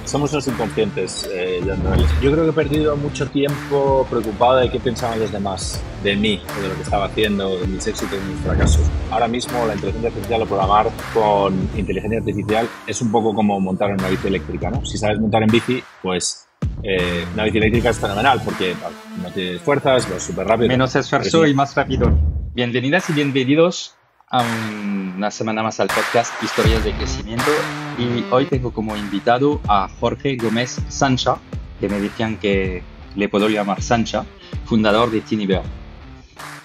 Somos unos inconscientes, Manuel. Yo creo que he perdido mucho tiempo preocupado de qué pensaban los demás, de mí, o de lo que estaba haciendo, de mis éxitos y mis fracasos. Ahora mismo la inteligencia artificial o programar con inteligencia artificial es un poco como montar en una bici eléctrica, ¿no? Si sabes montar en bici, pues una bici eléctrica es fenomenal porque no tienes fuerzas, vas súper rápido. Menos Pero esfuerzo sí, y más rápido. Bienvenidas y bienvenidos a una semana más al podcast Historias de Crecimiento. Y hoy tengo como invitado a Jorge Gómez Sancha, que me decían que le puedo llamar Sancha, fundador de Tiniber.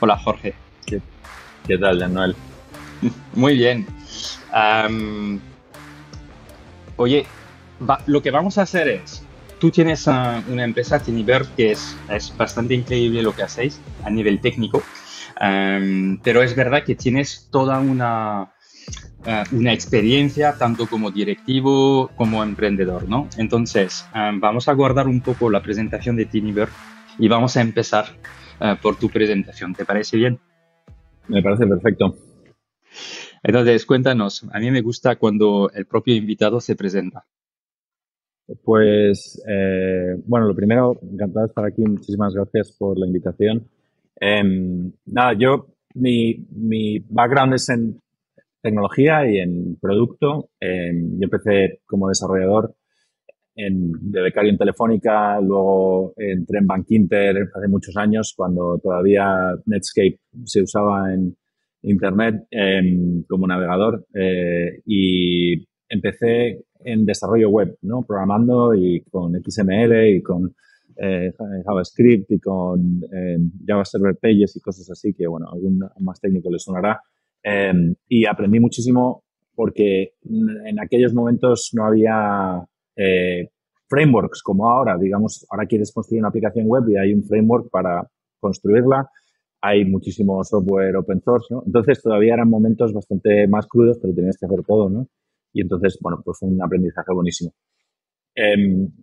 Hola, Jorge. ¿qué tal, Manuel? Muy bien. Oye, lo que vamos a hacer es, tú tienes una empresa, Tiniber, que es bastante increíble lo que hacéis a nivel técnico, pero es verdad que tienes toda una experiencia tanto como directivo como emprendedor, ¿no? Entonces, vamos a guardar un poco la presentación de Tiniber y vamos a empezar por tu presentación. ¿Te parece bien? Me parece perfecto. Entonces, cuéntanos. A mí me gusta cuando el propio invitado se presenta. Pues, bueno, lo primero, encantado de estar aquí. Muchísimas gracias por la invitación. Nada, mi background es en tecnología y en producto. Yo empecé como desarrollador de becario en Telefónica, luego entré en Bankinter hace muchos años, cuando todavía Netscape se usaba en Internet como navegador, y empecé en desarrollo web, ¿no? Programando y con XML y con JavaScript y con Java Server Pages y cosas así que, bueno, algún más técnico le sonará. Y aprendí muchísimo porque en aquellos momentos no había frameworks como ahora. Digamos, ahora quieres construir una aplicación web y hay un framework para construirla. Hay muchísimo software open source, ¿no? Entonces todavía eran momentos bastante más crudos, pero tenías que hacer todo, ¿no? Y entonces, bueno, pues fue un aprendizaje buenísimo.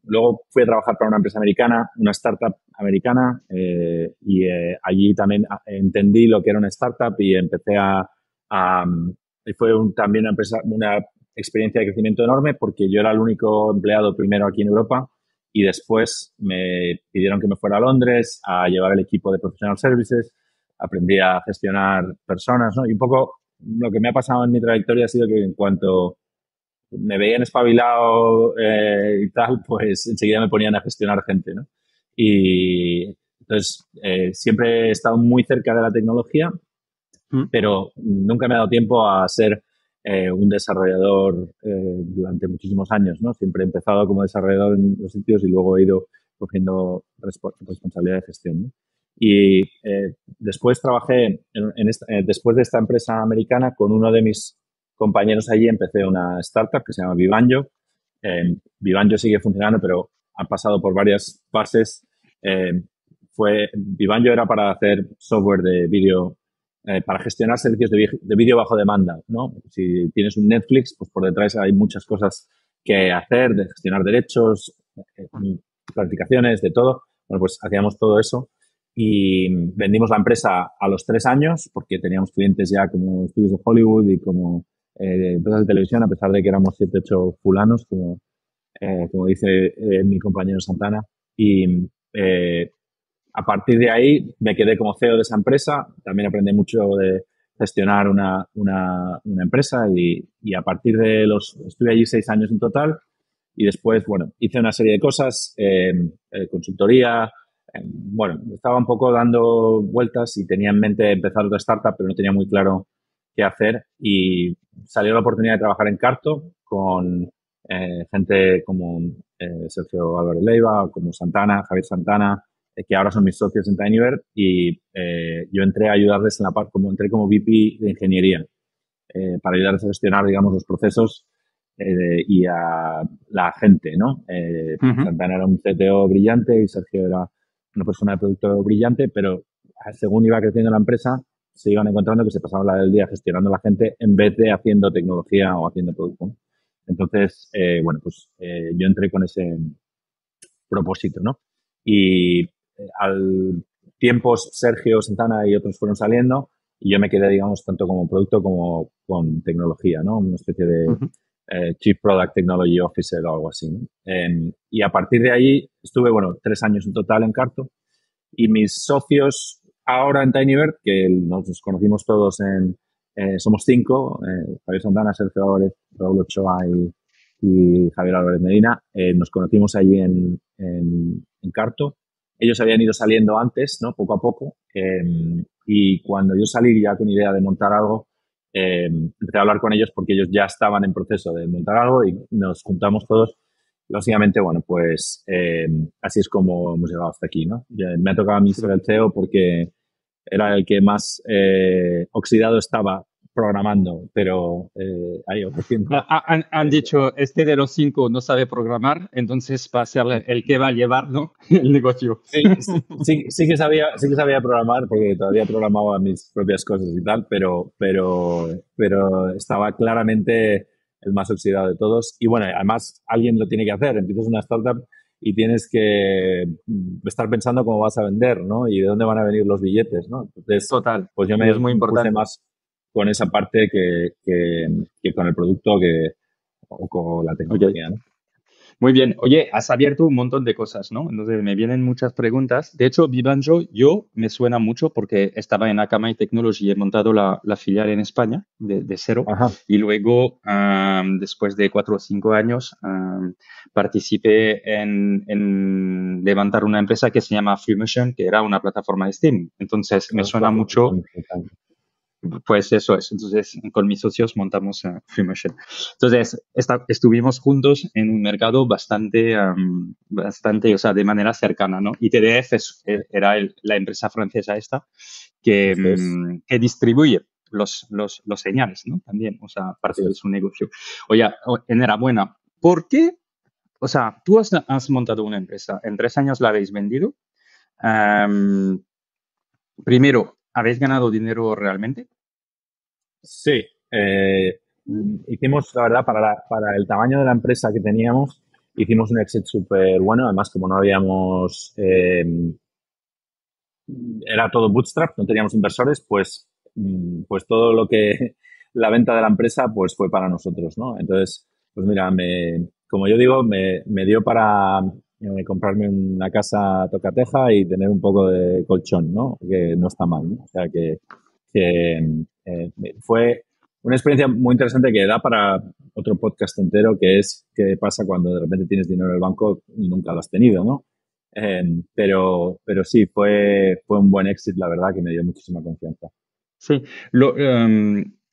Luego fui a trabajar para una empresa americana, una startup americana, y allí también entendí lo que era una startup y empecé y fue también una experiencia de crecimiento enorme porque yo era el único empleado primero aquí en Europa y después me pidieron que me fuera a Londres a llevar el equipo de Professional Services, aprendí a gestionar personas, ¿no? Y un poco lo que me ha pasado en mi trayectoria ha sido que en cuanto me veían espabilado y tal, pues enseguida me ponían a gestionar gente, ¿no? Y entonces siempre he estado muy cerca de la tecnología, Mm. pero nunca me ha dado tiempo a ser un desarrollador durante muchísimos años, ¿no? Siempre he empezado como desarrollador en los sitios y luego he ido cogiendo responsabilidad de gestión, ¿no? Y después trabajé, después de esta empresa americana, con uno de mis compañeros allí empecé una startup que se llama Vivanjo. Vivanjo sigue funcionando, pero ha pasado por varias fases. Vivanjo era para hacer software de vídeo, para gestionar servicios de vídeo bajo demanda, ¿no? Si tienes un Netflix, pues por detrás hay muchas cosas que hacer, de gestionar derechos, planificaciones, de todo. Bueno, pues hacíamos todo eso y vendimos la empresa a los 3 años porque teníamos clientes ya como estudios de Hollywood y como empresas de televisión, a pesar de que éramos 7, 8 fulanos, como dice mi compañero Santana. Y a partir de ahí me quedé como CEO de esa empresa. También aprendí mucho de gestionar una empresa y a partir de estuve allí 6 años en total y después, bueno, hice una serie de cosas, consultoría. Bueno, estaba un poco dando vueltas y tenía en mente empezar otra startup, pero no tenía muy claro qué hacer y salió la oportunidad de trabajar en Carto con gente como Sergio Álvarez Leiva, como Santana, Javier Santana, que ahora son mis socios en Tinyver y yo entré a ayudarles en entré como VP de ingeniería para ayudarles a gestionar, digamos, los procesos y a la gente, ¿no? Ujú. Santana era un CTO brillante y Sergio era una persona de producto brillante, pero según iba creciendo la empresa, se iban encontrando que se pasaban la del día gestionando a la gente en vez de haciendo tecnología o haciendo producto, ¿no? Entonces, bueno, pues yo entré con ese propósito, ¿no? Y al tiempo Sergio, Santana y otros fueron saliendo y yo me quedé, digamos, tanto como producto como con tecnología, ¿no? Una especie de Ujú. Chief Product Technology Officer o algo así, ¿no? Y a partir de ahí estuve, bueno, 3 años en total en Carto y mis socios ahora en TinyBird, que nos conocimos todos somos 5, Javier Santana, Sergio Álvarez, Raúl Ochoa y Javier Álvarez Medina, nos conocimos allí en Carto. Ellos habían ido saliendo antes, ¿no? Poco a poco. Y cuando yo salí ya con idea de montar algo, empecé a hablar con ellos porque ellos ya estaban en proceso de montar algo y nos juntamos todos. Básicamente, bueno, pues así es como hemos llegado hasta aquí, ¿no? Me ha tocado a mí ser el CEO porque era el que más oxidado estaba programando, pero ahí ofreciendo. Han dicho, este de los 5 no sabe programar, entonces va a ser el que va a llevar, ¿no? El negocio. Sí que sabía programar porque todavía programaba mis propias cosas y tal, pero estaba claramente el más oxidado de todos. Y bueno, además alguien lo tiene que hacer. Empiezas una startup y tienes que estar pensando cómo vas a vender, ¿no? Y de dónde van a venir los billetes, ¿no? Entonces, Total. pues yo Es muy me puse importante. más con esa parte que con el producto o con la Ok. tecnología, ¿no? Muy bien. Oye, has abierto un montón de cosas, ¿no? Entonces me vienen muchas preguntas. De hecho, Vivanjo, yo me suena mucho porque estaba en Akamai Technology y he montado la filial en España de cero. Ajá. Y luego, después de 4 o 5 años, participé en levantar una empresa que se llama Freemotion, que era una plataforma de Steam. Entonces me suena mucho. Pues eso es. Entonces, con mis socios montamos Freemotion. Entonces, estuvimos juntos en un mercado bastante, o sea, de manera cercana, ¿no? Y TDF era la empresa francesa esta que distribuye los señales, ¿no? También, o sea, parte de su negocio. Oye, enhorabuena. ¿Por qué? O sea, tú has montado una empresa, en 3 años la habéis vendido. Primero, ¿habéis ganado dinero realmente? Sí, hicimos, la verdad, para el tamaño de la empresa que teníamos, hicimos un exit súper bueno. Además, como no habíamos, era todo bootstrap, no teníamos inversores, pues todo lo que la venta de la empresa, pues fue para nosotros, ¿no? Entonces, pues mira, como yo digo, me dio para comprarme una casa tocateja y tener un poco de colchón, ¿no? Que no está mal, ¿no? O sea que fue una experiencia muy interesante que da para otro podcast entero, que es qué pasa cuando de repente tienes dinero en el banco y nunca lo has tenido, ¿no? Pero sí, fue un buen éxito, la verdad, que me dio muchísima confianza. Sí,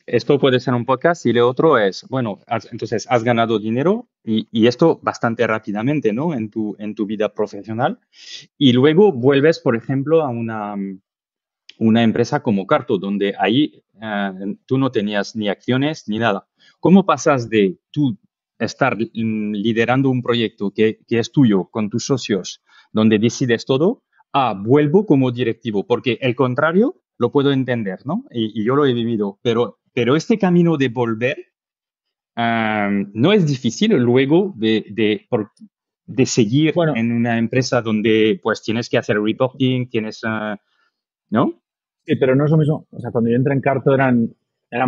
esto puede ser un podcast y lo otro es, bueno, entonces has ganado dinero y esto bastante rápidamente, ¿no? En tu vida profesional. Y luego vuelves, por ejemplo, a una empresa como Carto, donde ahí tú no tenías ni acciones ni nada. ¿Cómo pasas de tú estar liderando un proyecto que es tuyo con tus socios, donde decides todo, a vuelvo como directivo? Porque el contrario lo puedo entender, ¿no? Y yo lo he vivido, pero este camino de volver no es difícil luego de seguir Bueno, en una empresa donde pues tienes que hacer reporting, ¿no? sí, pero no es lo mismo. O sea, cuando yo entré en Carto eran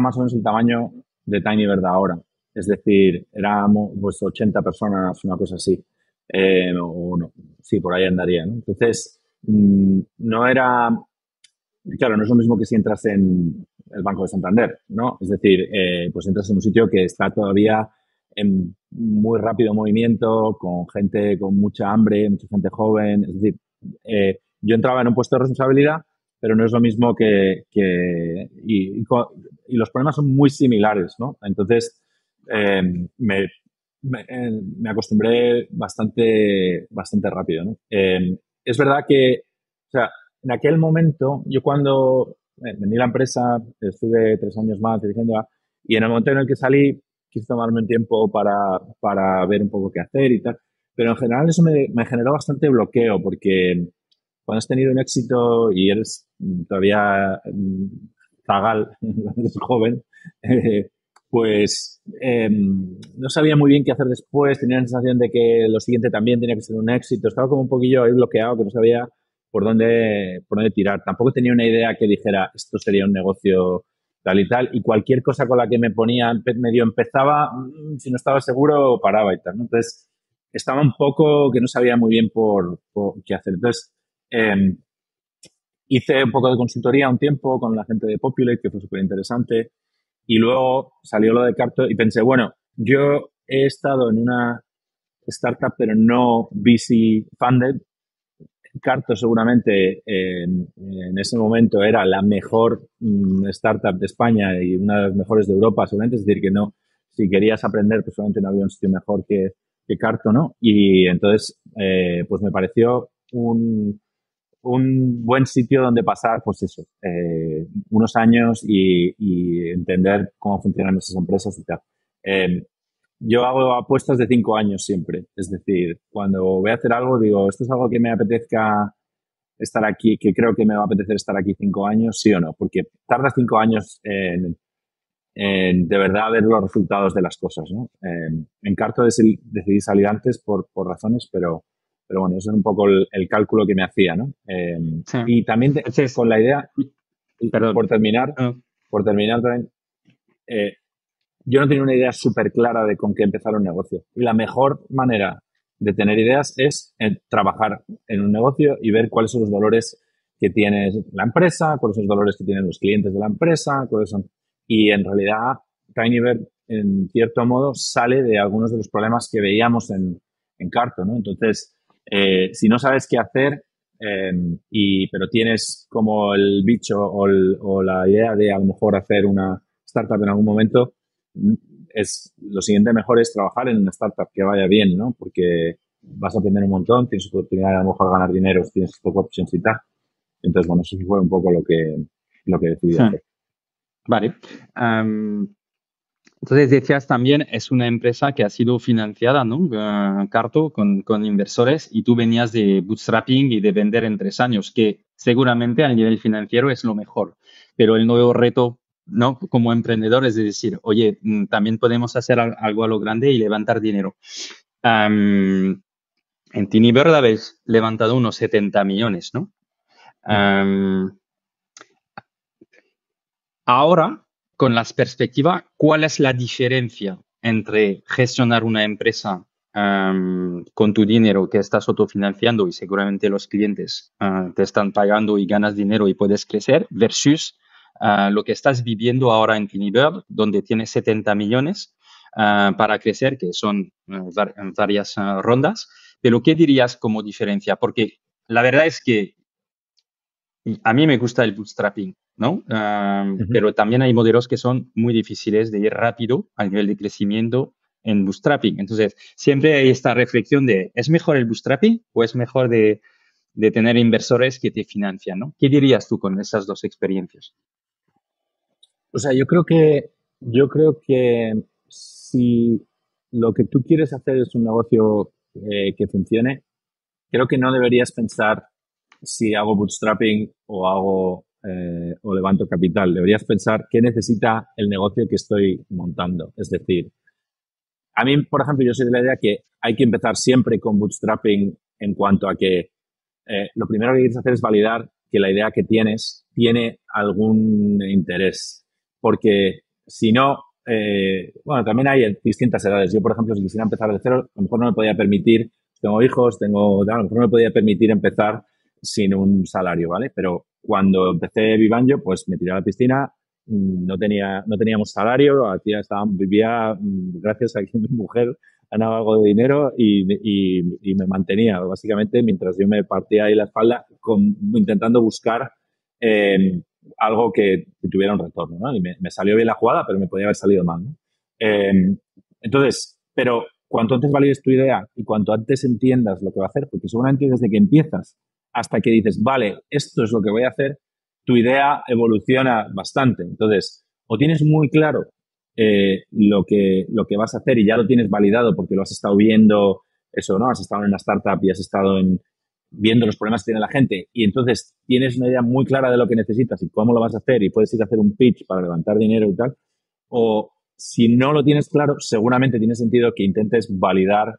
más o menos el tamaño de TinyBird ahora. Es decir, éramos pues 80 personas, una cosa así. O no, sí, por ahí andaría, ¿no? Entonces, no era, claro, no es lo mismo que si entras en el Banco de Santander, ¿no? Es decir, pues entras en un sitio que está todavía en muy rápido movimiento, con gente con mucha hambre, mucha gente joven. Es decir, yo entraba en un puesto de responsabilidad, pero no es lo mismo y los problemas son muy similares, ¿no? Entonces, eh, me acostumbré bastante rápido, ¿no? Es verdad que, o sea, en aquel momento, yo cuando vendí la empresa, estuve 3 años más dirigiéndola, y en el momento en el que salí, quise tomarme un tiempo para ver un poco qué hacer y tal. Pero en general eso me generó bastante bloqueo, porque cuando has tenido un éxito y eres todavía zagal, eres joven, pues no sabía muy bien qué hacer después, tenía la sensación de que lo siguiente también tenía que ser un éxito, estaba como un poquillo ahí bloqueado, que no sabía por dónde tirar. Tampoco tenía una idea que dijera, esto sería un negocio tal y tal, y cualquier cosa con la que me ponía, medio empezaba, si no estaba seguro, paraba y tal, ¿no? Entonces, estaba un poco que no sabía muy bien por qué hacer. Entonces, eh, hice un poco de consultoría un tiempo con la gente de Populate, que fue súper interesante, y luego salió lo de Carto y pensé, bueno, yo he estado en una startup, pero no VC funded. Carto seguramente en ese momento era la mejor startup de España y una de las mejores de Europa, seguramente. Es decir, que no, si querías aprender, pues solamente no había un sitio mejor que Carto, ¿no? Y entonces, pues me pareció un buen sitio donde pasar, pues eso, unos años y entender cómo funcionan esas empresas y tal. Eh, yo hago apuestas de 5 años siempre. Es decir, cuando voy a hacer algo, digo, esto es algo que me apetezca estar aquí, que creo que me va a apetecer estar aquí 5 años, sí o no, porque tardas 5 años en de verdad ver los resultados de las cosas, ¿no? En Carto decidí salir antes por razones, pero bueno, eso es un poco el cálculo que me hacía, ¿no? Sí. Y también Entonces, con la idea, perdón. por terminar, Ah, por terminar también, eh, yo no tenía una idea súper clara de con qué empezar un negocio. Y la mejor manera de tener ideas es trabajar en un negocio y ver cuáles son los dolores que tiene la empresa, cuáles son los dolores que tienen los clientes de la empresa, cuáles son... Y en realidad, Tinybird, en cierto modo, sale de algunos de los problemas que veíamos en Carto, ¿no? Entonces, si no sabes qué hacer, pero tienes como el bicho o la idea de a lo mejor hacer una startup en algún momento, lo siguiente mejor es trabajar en una startup que vaya bien, ¿no? Porque vas a aprender un montón, tienes oportunidad de a lo mejor ganar dinero, tienes stock options y tal. Entonces, bueno, eso sí fue un poco lo que decidí sí. hacer. Vale. Entonces decías también, es una empresa que ha sido financiada, ¿no? Carto, con inversores, y tú venías de bootstrapping y de vender en 3 años, que seguramente a nivel financiero es lo mejor. Pero el nuevo reto, ¿no? Como emprendedor es de decir, oye, también podemos hacer algo a lo grande y levantar dinero. En Tinibird habéis levantado unos 70 millones, ¿no? Ahora, con las perspectivas, ¿cuál es la diferencia entre gestionar una empresa con tu dinero que estás autofinanciando y seguramente los clientes te están pagando y ganas dinero y puedes crecer versus lo que estás viviendo ahora en Tinibird, donde tienes 70 millones para crecer, que son varias rondas? Pero ¿qué dirías como diferencia? Porque la verdad es que a mí me gusta el bootstrapping, ¿no? Uh-huh. Pero también hay modelos que son muy difíciles de ir rápido al nivel de crecimiento en bootstrapping. Entonces, siempre hay esta reflexión de, ¿es mejor el bootstrapping o es mejor de tener inversores que te financian, ¿no? ¿Qué dirías tú con esas dos experiencias? O sea, yo creo que si lo que tú quieres hacer es un negocio que funcione, creo que no deberías pensar si hago bootstrapping o levanto capital. Deberías pensar qué necesita el negocio que estoy montando. Es decir, a mí, por ejemplo, yo soy de la idea que hay que empezar siempre con bootstrapping en cuanto a que lo primero que quieres hacer es validar que la idea que tienes tiene algún interés. Porque si no, bueno, también hay distintas edades. Yo, por ejemplo, si quisiera empezar de cero, a lo mejor no me podía permitir, tengo hijos, a lo mejor no me podía permitir empezar sin un salario, ¿vale? Pero cuando empecé Vivanjo, pues me tiré a la piscina, no teníamos salario, vivía gracias a que mi mujer ganaba algo de dinero y me mantenía básicamente mientras yo me partía ahí la espalda intentando buscar eh, algo que tuviera un retorno, ¿no? Y me salió bien la jugada, pero me podía haber salido mal, ¿no? Entonces, pero cuanto antes valides tu idea y cuanto antes entiendas lo que va a hacer, porque seguramente desde que empiezas hasta que dices, vale, esto es lo que voy a hacer, tu idea evoluciona bastante. Entonces, o tienes muy claro lo que vas a hacer y ya lo tienes validado porque lo has estado viendo, eso, ¿no? Has estado en una startup y has estado viendo los problemas que tiene la gente y entonces tienes una idea muy clara de lo que necesitas y cómo lo vas a hacer y puedes ir a hacer un pitch para levantar dinero y tal. O si no lo tienes claro, seguramente tiene sentido que intentes validar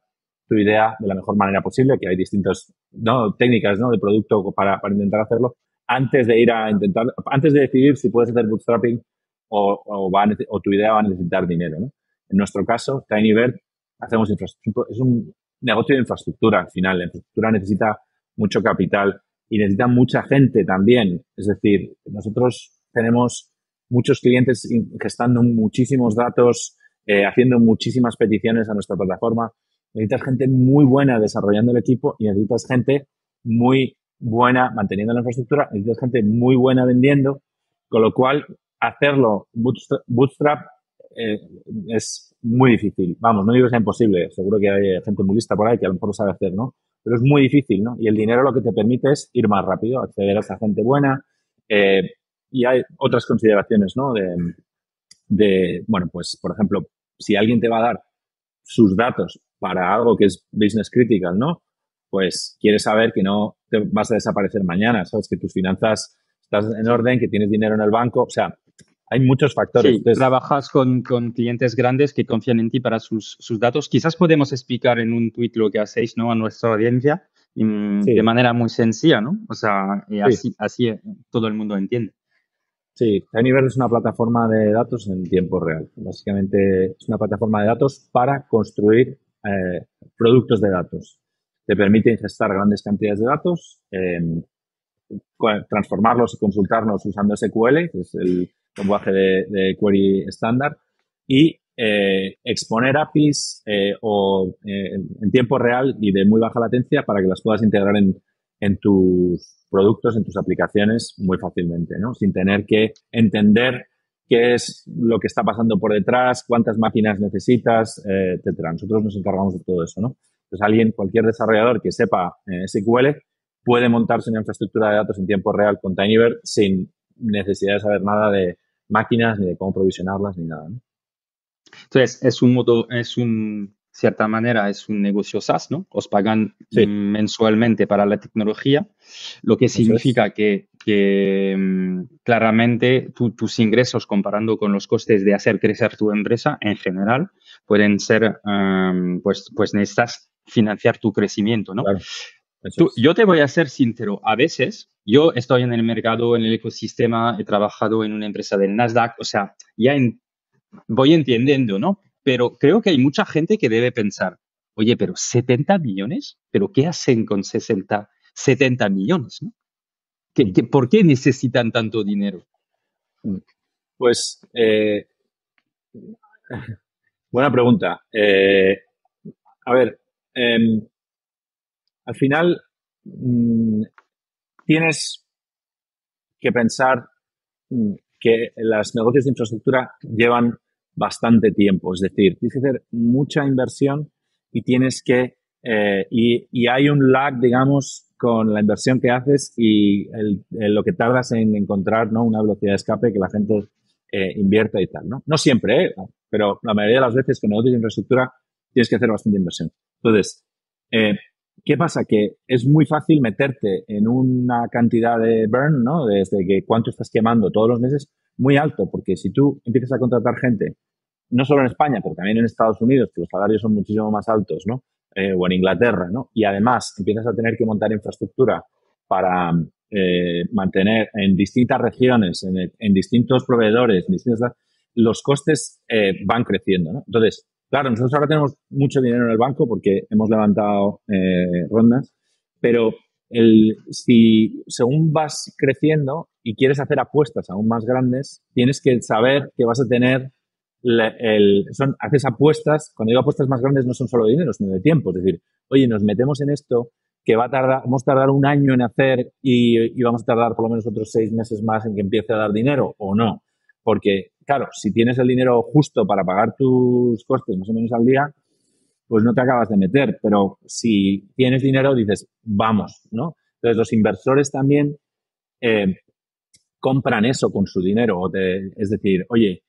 tu idea de la mejor manera posible, que hay distintas, ¿no?, técnicas, ¿no?, de producto para intentar hacerlo, antes de decidir si puedes hacer bootstrapping o tu idea va a necesitar dinero, ¿no? En nuestro caso, TinyBird, hacemos infraestructura, es un negocio de infraestructura al final. La infraestructura necesita mucho capital y necesita mucha gente también. Es decir, nosotros tenemos muchos clientes gestando muchísimos datos, haciendo muchísimas peticiones a nuestra plataforma. Necesitas gente muy buena desarrollando el equipo y necesitas gente muy buena manteniendo la infraestructura, necesitas gente muy buena vendiendo, con lo cual hacerlo bootstrap es muy difícil. Vamos, no digo que sea imposible, seguro que hay gente muy lista por ahí que a lo mejor lo sabe hacer, ¿no? Pero es muy difícil, ¿no? Y el dinero lo que te permite es ir más rápido, acceder a esa gente buena. Y hay otras consideraciones, ¿no? Bueno, pues, por ejemplo, si alguien te va a dar sus datos para algo que es business critical, ¿no? Pues quieres saber que no te vas a desaparecer mañana, sabes que tus finanzas estás en orden, que tienes dinero en el banco, o sea, hay muchos factores. Sí, Entonces, trabajas con clientes grandes que confían en ti para sus datos. Quizás podemos explicar en un tuit lo que hacéis, ¿no? A nuestra audiencia de sí, manera muy sencilla, ¿no? O sea, y sí, así todo el mundo entiende. sí. Tinyverse es una plataforma de datos en tiempo real. Básicamente es una plataforma de datos para construir productos de datos. Te permite ingestar grandes cantidades de datos, transformarlos y consultarlos usando SQL, que es el lenguaje de query estándar, y exponer APIs en tiempo real y de muy baja latencia para que las puedas integrar en tus productos, en tus aplicaciones muy fácilmente, ¿no? Sin tener que entender qué es lo que está pasando por detrás, cuántas máquinas necesitas, etcétera. Nosotros nos encargamos de todo eso, ¿no? Entonces, cualquier desarrollador que sepa SQL puede montarse una infraestructura de datos en tiempo real con TinyBird sin necesidad de saber nada de máquinas, ni de cómo provisionarlas, ni nada, ¿no? Entonces, cierta manera, es un negocio SaaS, ¿no? Os pagan Sí, mensualmente para la tecnología, lo que eso es. significa que claramente tus ingresos comparando con los costes de hacer crecer tu empresa en general pueden ser, pues necesitas financiar tu crecimiento, ¿no? Claro, eso es. Yo te voy a ser sincero, a veces yo estoy en el mercado, en el ecosistema, he trabajado en una empresa del Nasdaq, o sea, voy entendiendo, ¿no? Pero creo que hay mucha gente que debe pensar, oye, pero 70 millones, ¿pero qué hacen con 70 millones, ¿no? Mm, ¿Por qué necesitan tanto dinero? mm. Pues, buena pregunta. A ver, al final tienes que pensar que los negocios de infraestructura llevan bastante tiempo. Es decir, tienes que hacer mucha inversión y y hay un lag, digamos, con la inversión que haces y lo que tardas en encontrar, ¿no? Una velocidad de escape que la gente invierta y tal, ¿no? No siempre, pero la mayoría de las veces con negocios de infraestructura tienes que hacer bastante inversión. Entonces, eh, ¿qué pasa? Que es muy fácil meterte en una cantidad de burn, ¿no? Desde que cuánto estás quemando todos los meses, muy alto, porque si tú empiezas a contratar gente, no solo en España, pero también en Estados Unidos, que los salarios son muchísimo más altos, ¿no? O en Inglaterra, ¿no? Y además empiezas a tener que montar infraestructura para mantener en distintas regiones, en distintos proveedores, los costes van creciendo, ¿no? Entonces, claro, nosotros ahora tenemos mucho dinero en el banco porque hemos levantado rondas, pero si según vas creciendo y quieres hacer apuestas aún más grandes, tienes que saber que vas a tener haces apuestas, cuando digo apuestas más grandes no son solo de dinero, sino de tiempo. Es decir, oye, nos metemos en esto que vamos a tardar un año en hacer y vamos a tardar por lo menos otros 6 meses más en que empiece a dar dinero o no. Porque, claro, si tienes el dinero justo para pagar tus costes más o menos al día, pues no te acabas de meter. Pero si tienes dinero, dices, vamos, ¿no? Entonces, los inversores también eh, compran eso con su dinero. Es decir, oye,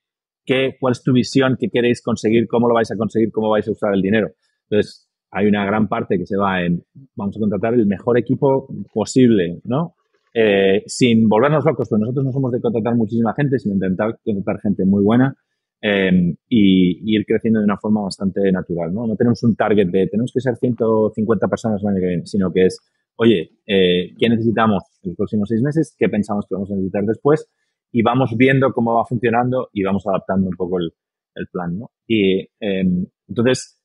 ¿cuál es tu visión? ¿Qué queréis conseguir? ¿Cómo lo vais a conseguir? ¿Cómo vais a usar el dinero? Entonces, hay una gran parte que se va vamos a contratar el mejor equipo posible, ¿no? Sin volvernos locos, pues nosotros no somos de contratar muchísima gente, sino intentar contratar gente muy buena y ir creciendo de una forma bastante natural, ¿no? No tenemos un target de tenemos que ser 150 personas el año que viene, sino que es, oye, ¿qué necesitamos en los próximos 6 meses? ¿Qué pensamos que vamos a necesitar después? y vamos viendo cómo va funcionando y vamos adaptando un poco el plan, ¿no? Y entonces,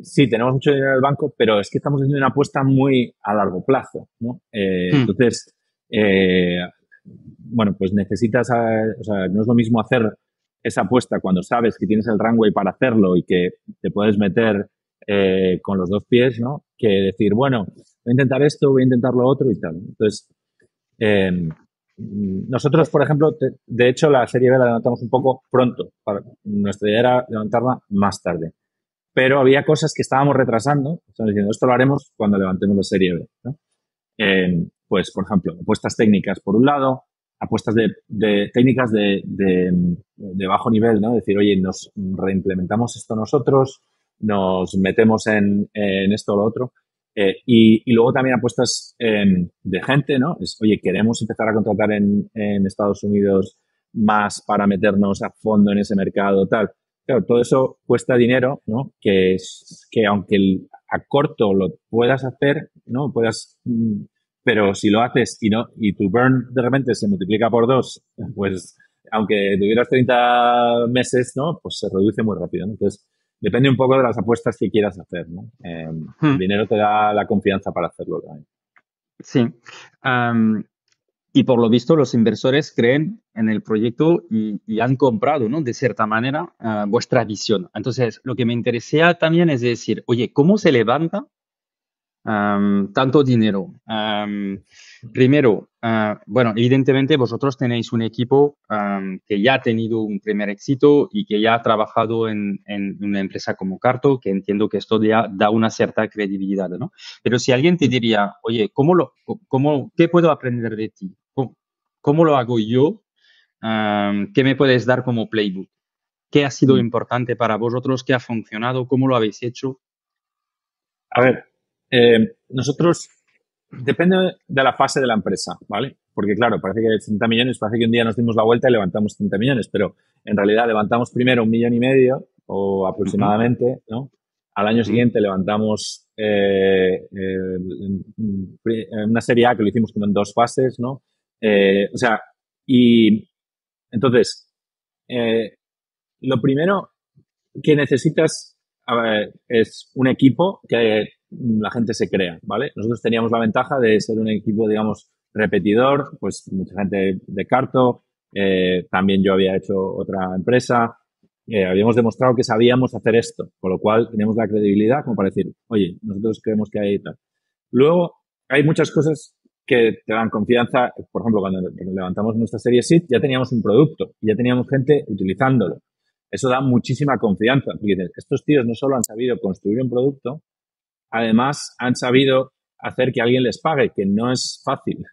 sí, tenemos mucho dinero en el banco, pero es que estamos haciendo una apuesta muy a largo plazo, ¿no? Hmm. Entonces, bueno, pues necesitas, o sea, no es lo mismo hacer esa apuesta cuando sabes que tienes el runway para hacerlo y que te puedes meter con los dos pies, ¿no? Que decir, bueno, voy a intentar esto, voy a intentar lo otro y tal. Entonces, eh, nosotros, por ejemplo, de hecho, la serie B la levantamos un poco pronto. Nuestra idea era levantarla más tarde. Pero había cosas que estábamos retrasando. Estamos diciendo, esto lo haremos cuando levantemos la serie B, ¿no? Pues, por ejemplo, apuestas técnicas por un lado, apuestas de técnicas de bajo nivel, ¿no? Decir, oye, nos reimplementamos esto nosotros, nos metemos en esto o lo otro. Y luego también apuestas de gente, ¿no? Es, oye, queremos empezar a contratar en Estados Unidos más para meternos a fondo en ese mercado, tal. Claro, todo eso cuesta dinero, ¿no? Que es que aunque a corto lo puedas hacer, ¿no? Puedas, pero si lo haces y no, y tu burn de repente se multiplica por dos, pues aunque tuvieras 30 meses, ¿no? Pues se reduce muy rápido, ¿no? Entonces, depende un poco de las apuestas que quieras hacer, ¿no? El Hmm. dinero te da la confianza para hacerlo también. Sí. Y por lo visto los inversores creen en el proyecto y han comprado, ¿no? De cierta manera, vuestra visión. Entonces, lo que me interesaba también es decir, oye, ¿cómo se levanta tanto dinero? Primero, bueno, evidentemente vosotros tenéis un equipo que ya ha tenido un primer éxito y que ya ha trabajado en una empresa como Carto, que entiendo que esto ya da una cierta credibilidad, ¿no? Pero si alguien te diría, oye, ¿qué puedo aprender de ti? ¿Cómo lo hago yo? ¿Qué me puedes dar como playbook? ¿Qué ha sido importante para vosotros? ¿Qué ha funcionado? ¿Cómo lo habéis hecho? A ver, nosotros, depende de la fase de la empresa, ¿vale? Porque claro, parece que 30 millones, parece que un día nos dimos la vuelta y levantamos 30 millones, pero en realidad levantamos primero 1,5 millones o Ujú, aproximadamente, ¿no? Al año ujú. siguiente levantamos una serie A que lo hicimos como en dos fases, ¿no? O sea, y entonces, eh, lo primero que necesitas es un equipo que la gente se crea, ¿vale? Nosotros teníamos la ventaja de ser un equipo, digamos, repetidor, pues mucha gente de Carto, también yo había hecho otra empresa, habíamos demostrado que sabíamos hacer esto, con lo cual teníamos la credibilidad como para decir, oye, nosotros creemos que hay tal. Luego, hay muchas cosas que te dan confianza. Por ejemplo, cuando levantamos nuestra serie SID, ya teníamos un producto, ya teníamos gente utilizándolo. Eso da muchísima confianza. Porque estos tíos no solo han sabido construir un producto, además han sabido hacer que alguien les pague, que no es fácil.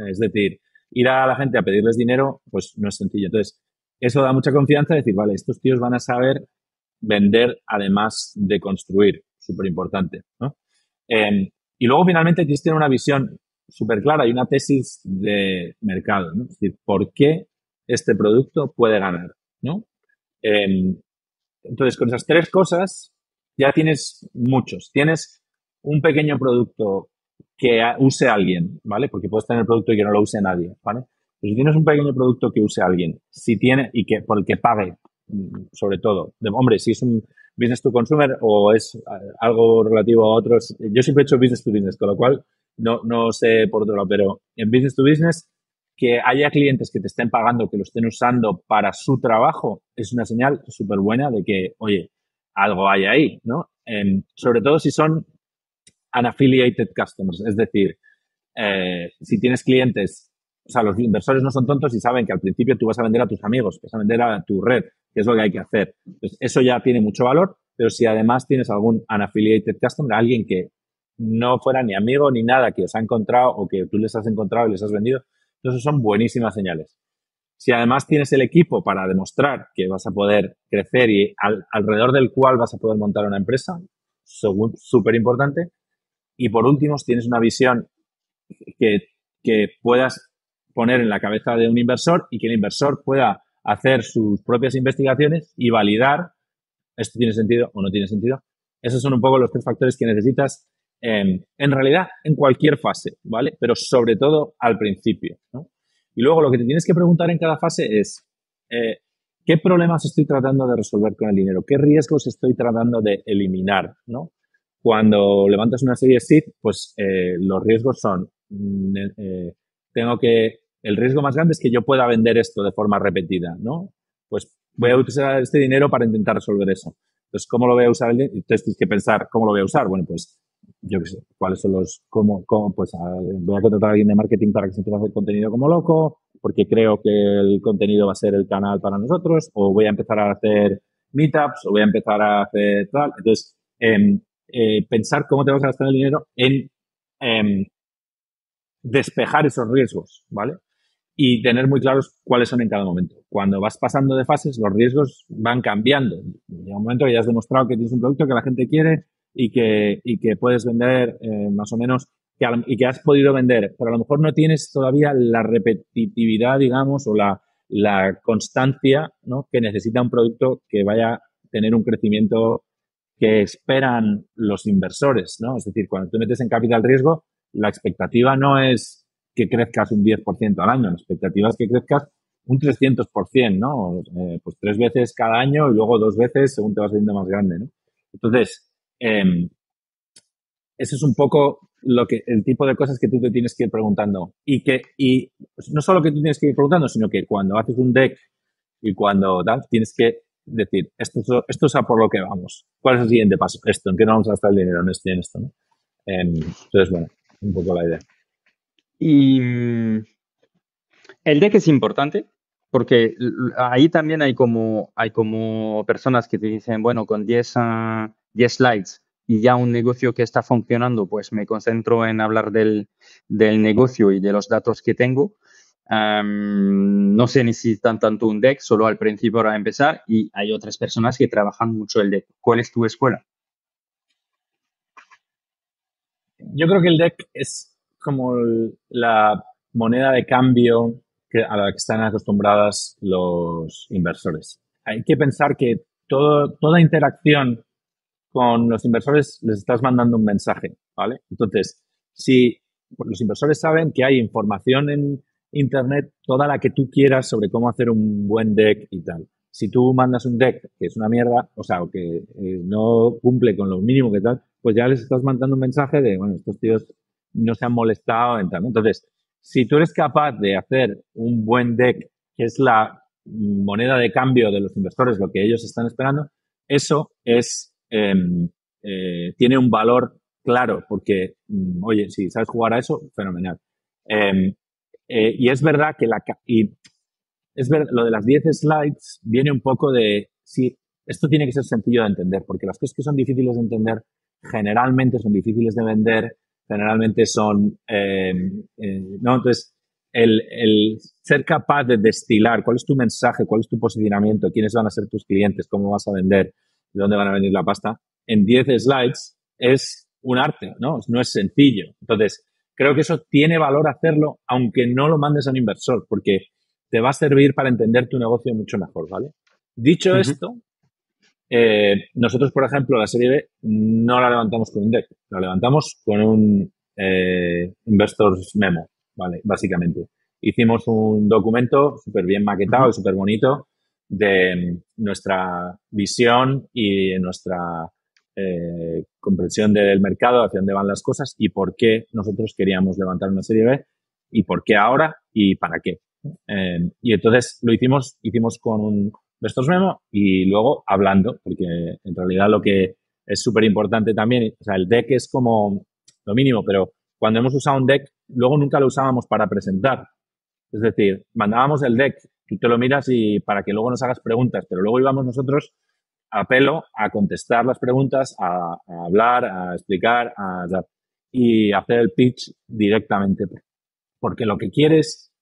Es decir, ir a la gente a pedirles dinero, pues no es sencillo. Entonces, eso da mucha confianza, decir, vale, estos tíos van a saber vender además de construir, súper importante, ¿no? Y luego finalmente tienes que tener una visión súper clara y una tesis de mercado, ¿no? Es decir, ¿por qué este producto puede ganar, ¿no? Eh, entonces, con esas tres cosas ya tienes muchos. Tienes un pequeño producto que use alguien, ¿vale? Porque puedes tener el producto y que no lo use nadie, ¿vale? Pues si tienes un pequeño producto que use alguien, si tiene y que por el que pague, sobre todo, hombre, si es un business to consumer o es algo relativo a otros, yo siempre he hecho business to business, con lo cual no sé por otro lado, pero en business to business que haya clientes que te estén pagando, que lo estén usando para su trabajo, es una señal súper buena de que, oye, algo hay ahí, ¿no? Sobre todo si son unaffiliated customers, es decir, si tienes clientes, o sea, los inversores no son tontos y saben que al principio tú vas a vender a tus amigos, vas a vender a tu red, que es lo que hay que hacer. Entonces, eso ya tiene mucho valor, pero si además tienes algún unaffiliated customer, alguien que no fuera ni amigo ni nada, que os ha encontrado o que tú les has encontrado y les has vendido, entonces son buenísimas señales. Si además tienes el equipo para demostrar que vas a poder crecer y alrededor del cual vas a poder montar una empresa, súper importante. Y por último, si tienes una visión que, que puedas poner en la cabeza de un inversor y que el inversor pueda hacer sus propias investigaciones y validar esto tiene sentido o no tiene sentido. Esos son un poco los tres factores que necesitas en realidad en cualquier fase, ¿vale? Pero sobre todo al principio, ¿no? Y luego lo que te tienes que preguntar en cada fase es, ¿qué problemas estoy tratando de resolver con el dinero? ¿Qué riesgos estoy tratando de eliminar, ¿no? Cuando levantas una serie seed, pues los riesgos son, el riesgo más grande es que yo pueda vender esto de forma repetida, ¿no? Pues voy a utilizar este dinero para intentar resolver eso. Entonces, ¿cómo lo voy a usar? Entonces tienes que pensar, ¿cómo lo voy a usar? Bueno, pues yo qué sé, cuáles son pues voy a contratar a alguien de marketing para que se empiece a hacer contenido como loco, porque creo que el contenido va a ser el canal para nosotros, o voy a empezar a hacer meetups, o voy a empezar a hacer tal. Entonces, pensar cómo te vas a gastar el dinero en despejar esos riesgos, ¿vale? Y tener muy claros cuáles son en cada momento. Cuando vas pasando de fases, los riesgos van cambiando. Llega un momento que ya has demostrado que tienes un producto que la gente quiere y que puedes vender más o menos y que has podido vender, pero a lo mejor no tienes todavía la repetitividad, digamos, o la constancia, ¿no?, que necesita un producto que vaya a tener un crecimiento que esperan los inversores, ¿no? Es decir, cuando tú metes en capital riesgo, la expectativa no es que crezcas un 10% al año, la expectativa es que crezcas un 300%, ¿no? Pues 3 veces cada año y luego 2 veces según te vas haciendo más grande, ¿no? Entonces, ese es un poco el tipo de cosas que tú te tienes que ir preguntando. Y no solo que tú tienes que ir preguntando, sino que cuando haces un deck y cuando tal, tienes que decir, esto es a por lo que vamos. ¿Cuál es el siguiente paso? Esto, ¿en qué no vamos a gastar el dinero? En esto y en esto, ¿no? Entonces, bueno, un poco la idea. Y el deck es importante porque ahí también hay como personas que te dicen, bueno, con 10 slides y ya un negocio que está funcionando, pues me concentro en hablar del negocio y de los datos que tengo. No se necesitan tanto un deck, solo al principio para empezar, y hay otras personas que trabajan mucho el deck. ¿Cuál es tu escuela? Yo creo que el deck es como la moneda de cambio a la que están acostumbradas los inversores. Hay que pensar que toda interacción con los inversores les estás mandando un mensaje, ¿vale? Entonces, si pues los inversores saben que hay información en Internet, toda la que tú quieras sobre cómo hacer un buen deck y tal. Si tú mandas un deck que es una mierda, o sea, o que no cumple con lo mínimo que tal, pues ya les estás mandando un mensaje de, bueno, estos tíos no se han molestado en tal. Entonces, si tú eres capaz de hacer un buen deck, que es la moneda de cambio de los inversores, lo que ellos están esperando, eso tiene un valor claro, porque, oye, si sabes jugar a eso, fenomenal. Y es verdad que lo de las 10 slides viene un poco de, sí, esto tiene que ser sencillo de entender, porque las cosas que son difíciles de entender generalmente son difíciles de vender, generalmente son, ¿no? Entonces, el ser capaz de destilar cuál es tu mensaje, cuál es tu posicionamiento, quiénes van a ser tus clientes, cómo vas a vender, de dónde van a venir la pasta, en 10 slides es un arte, ¿no? No es sencillo. Entonces, creo que eso tiene valor hacerlo, aunque no lo mandes a un inversor, porque te va a servir para entender tu negocio mucho mejor, ¿vale? Dicho esto, nosotros, por ejemplo, la serie B no la levantamos con un deck, la levantamos con un Investors Memo, ¿vale? Básicamente. Hicimos un documento súper bien maquetado y súper bonito de nuestra visión y nuestra comprensión del mercado, hacia dónde van las cosas y por qué nosotros queríamos levantar una serie B y por qué ahora y para qué. Y entonces lo hicimos con un Investors Memo y luego hablando, porque en realidad lo que es súper importante también, o sea, el deck es como lo mínimo, pero cuando hemos usado un deck, luego nunca lo usábamos para presentar. Es decir, mandábamos el deck, tú te lo miras y para que luego nos hagas preguntas, pero luego íbamos nosotros a pelo a contestar las preguntas, a hablar, a explicar, y hacer el pitch directamente. Porque lo que quieres,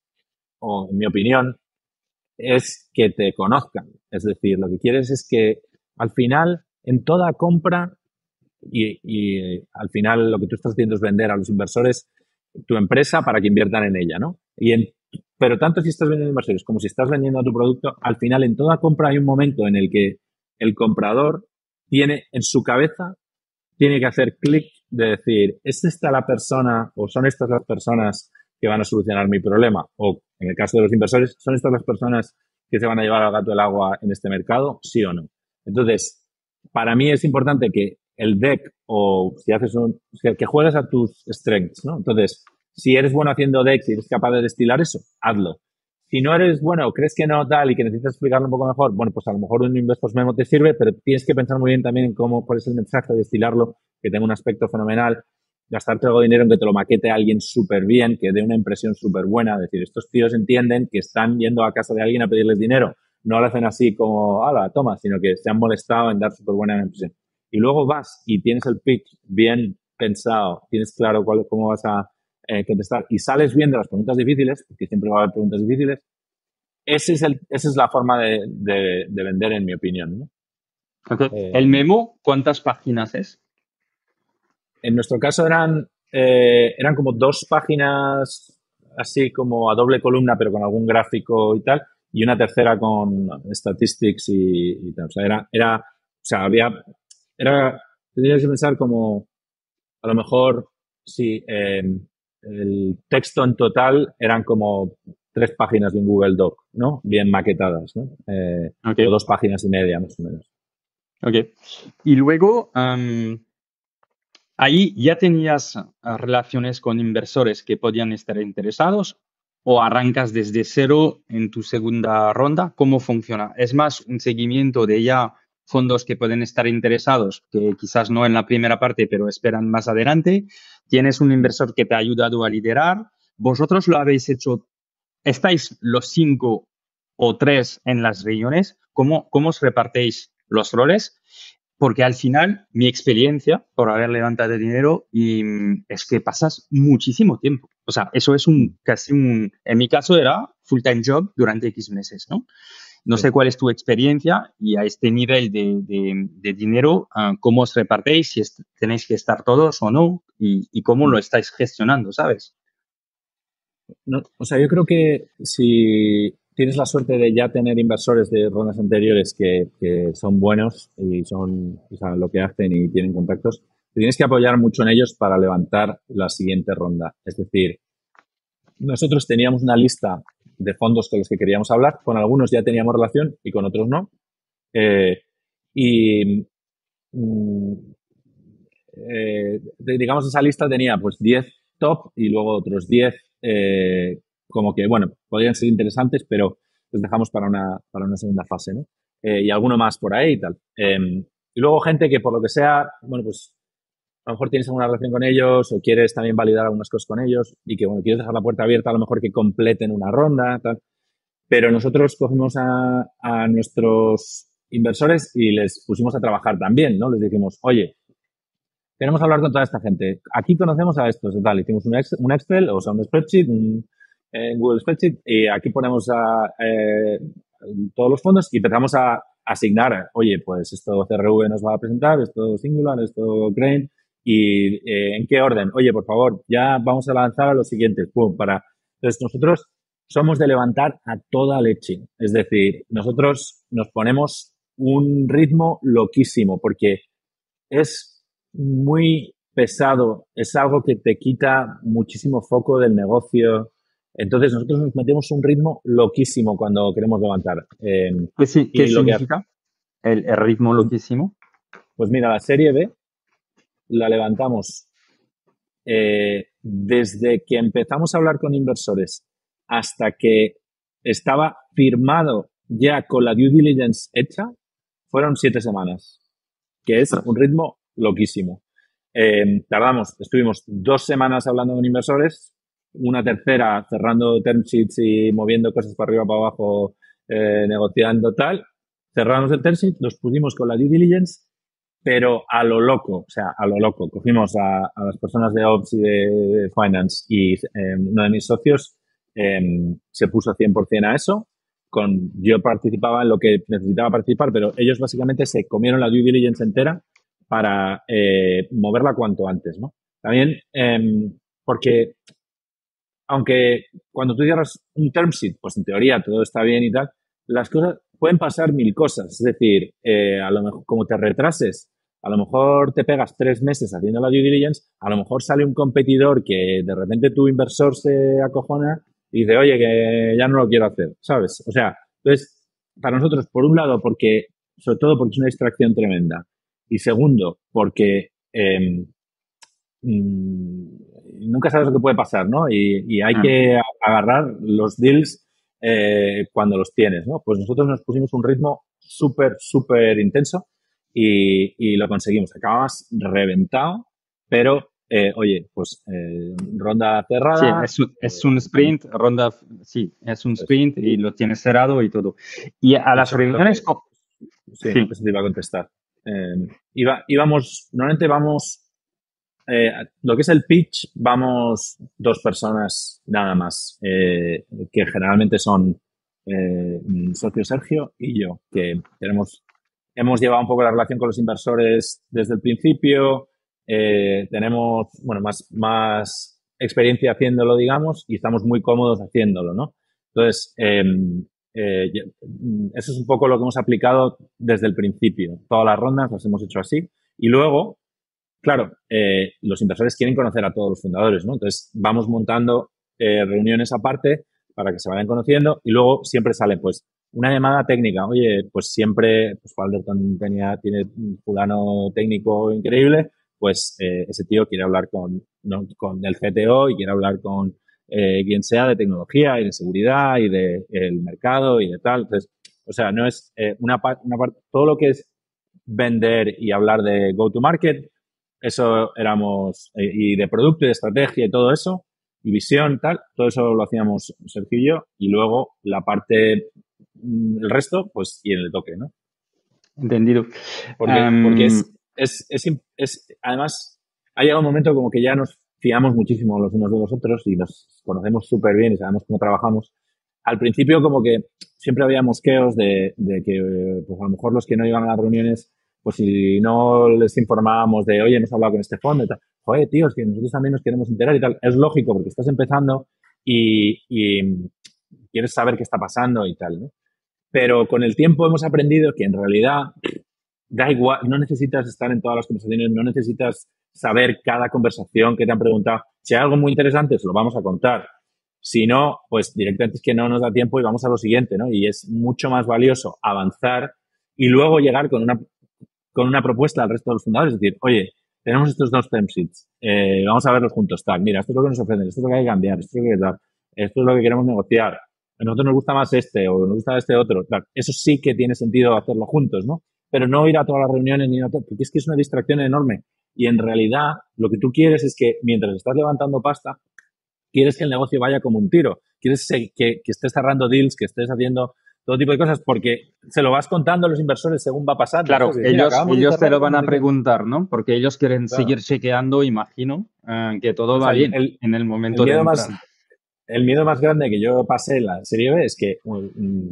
o en mi opinión, es que te conozcan. Es decir, lo que quieres es que al final, en toda compra, y al final lo que tú estás haciendo es vender a los inversores tu empresa para que inviertan en ella, ¿no? Pero tanto si estás vendiendo a inversores como si estás vendiendo a tu producto, al final en toda compra hay un momento en el que el comprador tiene en su cabeza, tiene que hacer clic de decir, ¿es esta la persona o son estas las personas que van a solucionar mi problema. O, en el caso de los inversores, ¿son estas las personas que se van a llevar al gato del agua en este mercado? ¿Sí o no? Entonces, para mí es importante que el deck o si haces que juegues a tus strengths, ¿no? Entonces, si eres bueno haciendo decks y eres capaz de destilar eso, hazlo. Si no eres bueno o crees que no tal y que necesitas explicarlo un poco mejor, bueno, pues a lo mejor un Investors Memo te sirve, pero tienes que pensar muy bien también en cuál es el mensaje, destilarlo, que tenga un aspecto fenomenal, gastarte algo de dinero en que te lo maquete alguien súper bien, que dé una impresión súper buena, es decir, estos tíos entienden que están yendo a casa de alguien a pedirles dinero, no lo hacen así como, hala, toma, sino que se han molestado en dar súper buena impresión. Y luego vas y tienes el pitch bien pensado, tienes claro cómo vas a contestar y sales bien de las preguntas difíciles, porque siempre va a haber preguntas difíciles, esa es la forma de vender, en mi opinión, ¿no? Okay. ¿El memo cuántas páginas es? En nuestro caso eran como 2 páginas así como a doble columna, pero con algún gráfico y tal, y una tercera con statistics y tal. O sea, tenías que pensar como, a lo mejor, sí, el texto en total eran como 3 páginas de un Google Doc, ¿no? Bien maquetadas, ¿no? Okay. O 2 páginas y media, más o menos. Ok. Y luego, ahí ya tenías relaciones con inversores que podían estar interesados o arrancas desde cero en tu segunda ronda. ¿Cómo funciona? ¿Es más un seguimiento de ya fondos que pueden estar interesados, que quizás no en la primera parte, pero esperan más adelante? ¿Tienes un inversor que te ha ayudado a liderar? ¿Vosotros lo habéis hecho? ¿Estáis los 5 o 3 en las reuniones? ¿Cómo os repartéis los roles? Porque al final, mi experiencia por haber levantado dinero es que pasas muchísimo tiempo. O sea, eso es casi un, en mi caso era full-time job durante X meses, ¿no? No sé cuál es tu experiencia y a este nivel de dinero, cómo os repartéis, si tenéis que estar todos o no y cómo lo estáis gestionando, ¿sabes? No, o sea, yo creo que si tienes la suerte de ya tener inversores de rondas anteriores que son buenos y saben lo que hacen y tienen contactos, te tienes que apoyar mucho en ellos para levantar la siguiente ronda. Es decir, nosotros teníamos una lista de fondos con los que queríamos hablar, con algunos ya teníamos relación y con otros no. Y mm, digamos, esa lista tenía pues 10 top y luego otros 10 como que, bueno, podrían ser interesantes, pero los dejamos para una segunda fase, ¿no? Y alguno más por ahí y tal. Y luego gente que por lo que sea, bueno, pues a lo mejor tienes alguna relación con ellos o quieres también validar algunas cosas con ellos y que, bueno, quieres dejar la puerta abierta a lo mejor que completen una ronda, tal. Pero nosotros cogimos a nuestros inversores y les pusimos a trabajar también, ¿no? Les dijimos, oye, queremos hablar con toda esta gente. Aquí conocemos a estos, tal. Hicimos un Excel, o sea, un spreadsheet, un Google Spreadsheet, y aquí ponemos todos los fondos y empezamos a asignar, oye, pues esto CRV nos va a presentar, esto Singular, esto Crane, y ¿en qué orden? Oye, por favor, ya vamos a lanzar a los siguientes. Pum, Entonces, nosotros somos de levantar a toda leche. Es decir, nosotros nos ponemos un ritmo loquísimo porque es muy pesado, es algo que te quita muchísimo foco del negocio. Entonces nosotros nos metemos un ritmo loquísimo cuando queremos levantar. Pues sí, ¿qué Y lo que, significa el ritmo pues, loquísimo? pues mira, la serie B la levantamos desde que empezamos a hablar con inversores hasta que estaba firmado ya con la due diligence hecha, fueron 7 semanas, que es un ritmo loquísimo. Estuvimos 2 semanas hablando con inversores, una tercera cerrando term sheets y moviendo cosas para arriba, para abajo, negociando tal. Cerramos el term sheet, los pusimos con la due diligence, pero a lo loco, o sea, a lo loco. Cogimos a las personas de Ops y de Finance y uno de mis socios se puso 100% a eso. Yo participaba en lo que necesitaba participar, pero ellos básicamente se comieron la due diligence entera para moverla cuanto antes, ¿no? También porque aunque cuando tú cierras un term sheet, pues en teoría todo está bien y tal, las cosas pueden pasar 1000 cosas. Es decir, a lo mejor como te retrases, a lo mejor te pegas 3 meses haciendo la due diligence, a lo mejor sale un competidor que de repente tu inversor se acojona y dice, oye, que ya no lo quiero hacer, ¿sabes? O sea, entonces, para nosotros, por un lado, sobre todo porque es una distracción tremenda, y segundo, porque nunca sabes lo que puede pasar, ¿no? Y hay Mm. que agarrar los deals cuando los tienes, ¿no? Pues nosotros nos pusimos un ritmo súper, súper intenso y lo conseguimos. Acabamos reventado, pero, oye, pues ronda Sí, cerrada. es un sprint, ronda, sí, es un Pues, sprint y lo tienes cerrado y todo. Y a de las hecho, lo que, reuniones, sí, sí, eso te iba a contestar. Normalmente vamos, lo que es el pitch, vamos 2 personas nada más, que generalmente son mi socio Sergio y yo, que hemos llevado un poco la relación con los inversores desde el principio, tenemos, bueno, más experiencia haciéndolo, digamos, y estamos muy cómodos haciéndolo, ¿no? Entonces, eso es un poco lo que hemos aplicado desde el principio. Todas las rondas las hemos hecho así. Y luego, claro, los inversores quieren conocer a todos los fundadores, ¿no? Entonces, vamos montando reuniones aparte para que se vayan conociendo y luego siempre sale, pues, una llamada técnica. Oye, pues siempre, pues, Walderton tiene un fulano técnico increíble, pues ese tío quiere hablar ¿no? con el CTO y quiere hablar con quien sea de tecnología y de seguridad y de el mercado y de tal. Entonces, o sea, no es una parte, todo lo que es vender y hablar de go-to-market, eso éramos, y de producto y de estrategia y todo eso, y visión, tal, todo eso lo hacíamos Sergio y yo, y luego la parte, el resto, pues, y en el toque, ¿no? entendido. Porque además, ha llegado un momento como que ya nos fiamos muchísimo los unos de los otros y nos conocemos súper bien y sabemos cómo trabajamos. Al principio como que siempre había mosqueos de que, pues a lo mejor los que no iban a las reuniones, pues si no les informábamos de, oye, hemos hablado con este fondo y tal, joder, tío, es que nosotros también nos queremos enterar y tal. Es lógico porque estás empezando y quieres saber qué está pasando y tal, ¿no? Pero con el tiempo hemos aprendido que en realidad da igual, no necesitas estar en todas las conversaciones, no necesitas saber cada conversación que te han preguntado. Si hay algo muy interesante, se lo vamos a contar. Si no, pues directamente es que no nos da tiempo y vamos a lo siguiente, ¿no? Y es mucho más valioso avanzar y luego llegar con una propuesta al resto de los fundadores. Es decir, oye, tenemos estos 2 term sheets, vamos a verlos juntos, tal. Mira, esto es lo que nos ofrecen, esto es lo que hay que cambiar, esto es lo que hay que dar, esto es lo que queremos negociar. A nosotros nos gusta más este o nos gusta este otro. Tal. Eso sí que tiene sentido hacerlo juntos, ¿no? Pero no ir a todas las reuniones ni a todo, porque es que es una distracción enorme. Y en realidad lo que tú quieres es que mientras estás levantando pasta, quieres que el negocio vaya como un tiro. Quieres que estés cerrando deals, que estés haciendo todo tipo de cosas, porque se lo vas contando a los inversores según va pasando. Claro, ¿Sabes? Mira, ellos, acabamos de ellos te cerrar lo con van no a sé qué. preguntar, ¿no? Porque ellos quieren Claro. seguir chequeando, imagino, que todo O sea, va bien en el el momento de miedo entrar. más, el miedo más grande que yo pasé en la serie B es que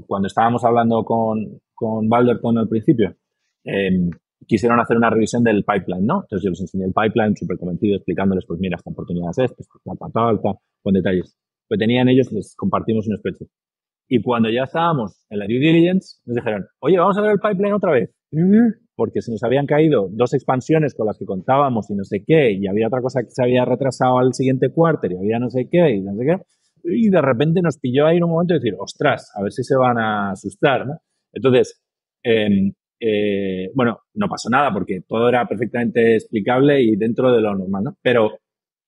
cuando estábamos hablando con Balderton al principio, eh, quisieron hacer una revisión del pipeline, ¿no? Entonces yo les enseñé el pipeline súper convencido, explicándoles, pues mira, esta oportunidad es esta, tal, tal, con detalles. Pues tenían ellos, les compartimos un spreadsheet. Y cuando ya estábamos en la due diligence, nos dijeron, oye, vamos a ver el pipeline otra vez. Porque se nos habían caído 2 expansiones con las que contábamos y no sé qué, y había otra cosa que se había retrasado al siguiente quarter y había no sé qué y no sé qué. Y de repente nos pilló ahí en un momento de decir, ostras, a ver si se van a asustar, ¿no? Entonces, bueno, no pasó nada porque todo era perfectamente explicable y dentro de lo normal, ¿no? Pero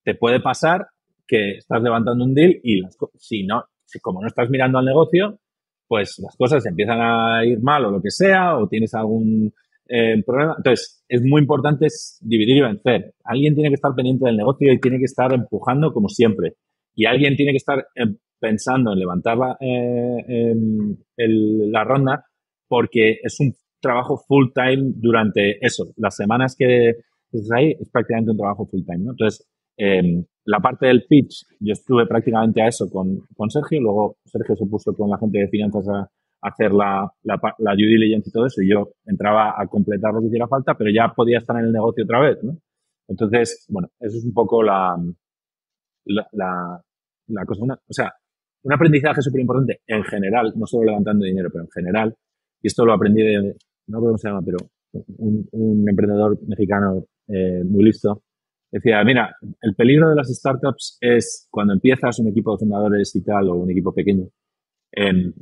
te puede pasar que estás levantando un deal y si no, si como no estás mirando al negocio, pues las cosas empiezan a ir mal o lo que sea, o tienes algún problema. Entonces, es muy importante dividir y vencer. Alguien tiene que estar pendiente del negocio y tiene que estar empujando como siempre. Y alguien tiene que estar pensando en levantar la ronda porque es un trabajo full time durante eso. Las semanas que estás ahí es prácticamente un trabajo full time, ¿no? Entonces, la parte del pitch, yo estuve prácticamente a eso con Sergio, luego Sergio se puso con la gente de finanzas a hacer la due diligence y todo eso, y yo entraba a completar lo que hiciera falta, pero ya podía estar en el negocio otra vez, ¿no? Entonces, bueno, eso es un poco la, la, la cosa. O sea, un aprendizaje súper importante en general, no solo levantando dinero, pero en general, y esto lo aprendí no sé cómo se llama, pero un emprendedor mexicano muy listo, decía, mira, el peligro de las startups es cuando empiezas un equipo de fundadores y tal, o un equipo pequeño, eh,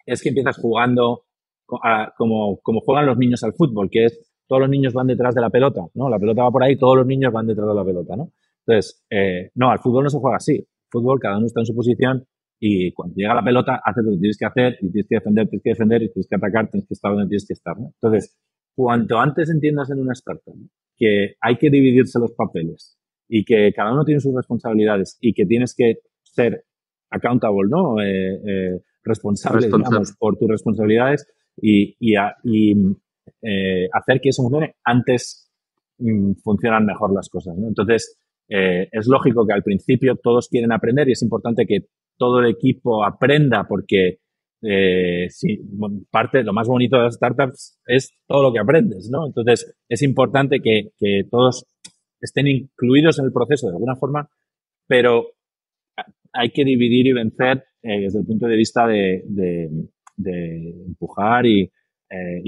es que empiezas jugando como juegan los niños al fútbol, que es todos los niños van detrás de la pelota, ¿no? La pelota va por ahí, todos los niños van detrás de la pelota, ¿no? Entonces, no, al fútbol no se juega así. El fútbol, cada uno está en su posición y cuando llega la pelota, haces lo que tienes que hacer y tienes que defender y tienes que atacar, tienes que estar donde tienes que estar, ¿no? Entonces, cuanto antes entiendas en una startup que hay que dividirse los papeles y que cada uno tiene sus responsabilidades y que tienes que ser accountable, ¿no? Responsable, digamos, por tus responsabilidades y hacer que eso funcione antes funcionan mejor las cosas, ¿no? Entonces, es lógico que al principio todos quieren aprender y es importante que todo el equipo aprenda porque lo más bonito de las startups es todo lo que aprendes, ¿no? Entonces, es importante que todos estén incluidos en el proceso de alguna forma, pero hay que dividir y vencer desde el punto de vista de empujar y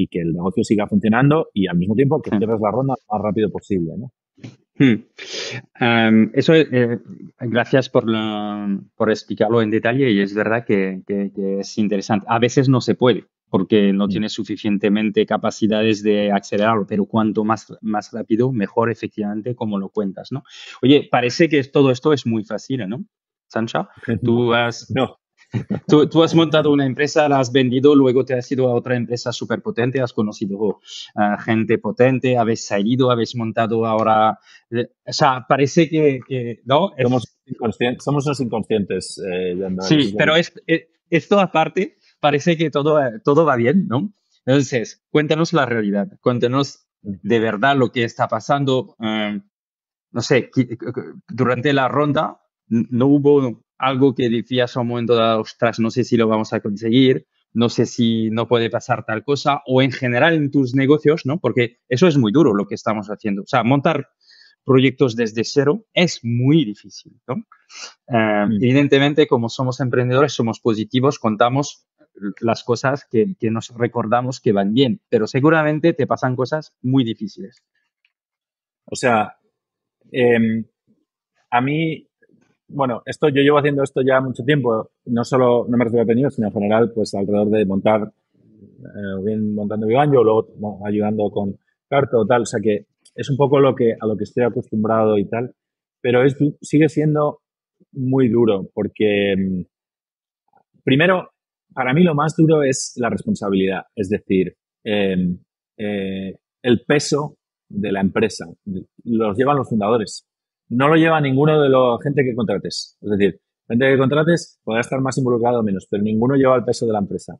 que el negocio siga funcionando y al mismo tiempo que cierres la ronda lo más rápido posible, ¿no? Eso gracias por explicarlo en detalle y es verdad que es interesante. A veces no se puede porque no tienes suficientemente capacidades de acelerarlo, pero cuanto más rápido, mejor efectivamente como lo cuentas, ¿no? Oye, parece que todo esto es muy fácil, ¿no? Sancha, No. Tú has montado una empresa, la has vendido, luego te has ido a otra empresa súper potente, has conocido gente potente, habéis salido, habéis montado ahora. O sea, parece que ¿no? Somos unos inconscientes. Sí, pero esto aparte, parece que todo va bien, ¿no? Entonces, cuéntanos la realidad, cuéntanos de verdad lo que está pasando. No sé, durante la ronda no hubo algo que decías a un momento dado, ostras, no sé si lo vamos a conseguir, no sé si no puede pasar tal cosa, o en general en tus negocios, ¿no? Porque eso es muy duro lo que estamos haciendo. O sea, montar proyectos desde cero es muy difícil, ¿no? Evidentemente, como somos emprendedores, somos positivos, contamos las cosas que nos recordamos que van bien, pero seguramente te pasan cosas muy difíciles. O sea, a mí, bueno, yo llevo haciendo esto ya mucho tiempo, no me refiero a tenido, sino en general, pues alrededor de montar, bien montando Vivanjo, luego ayudando con Carto, tal, o sea que es un poco a lo que estoy acostumbrado y tal, pero sigue siendo muy duro porque, primero, para mí lo más duro es la responsabilidad, es decir, el peso de la empresa los llevan los fundadores. No lo lleva ninguno de la gente que contrates. Es decir, gente que contrates podrá estar más involucrado o menos, pero ninguno lleva el peso de la empresa.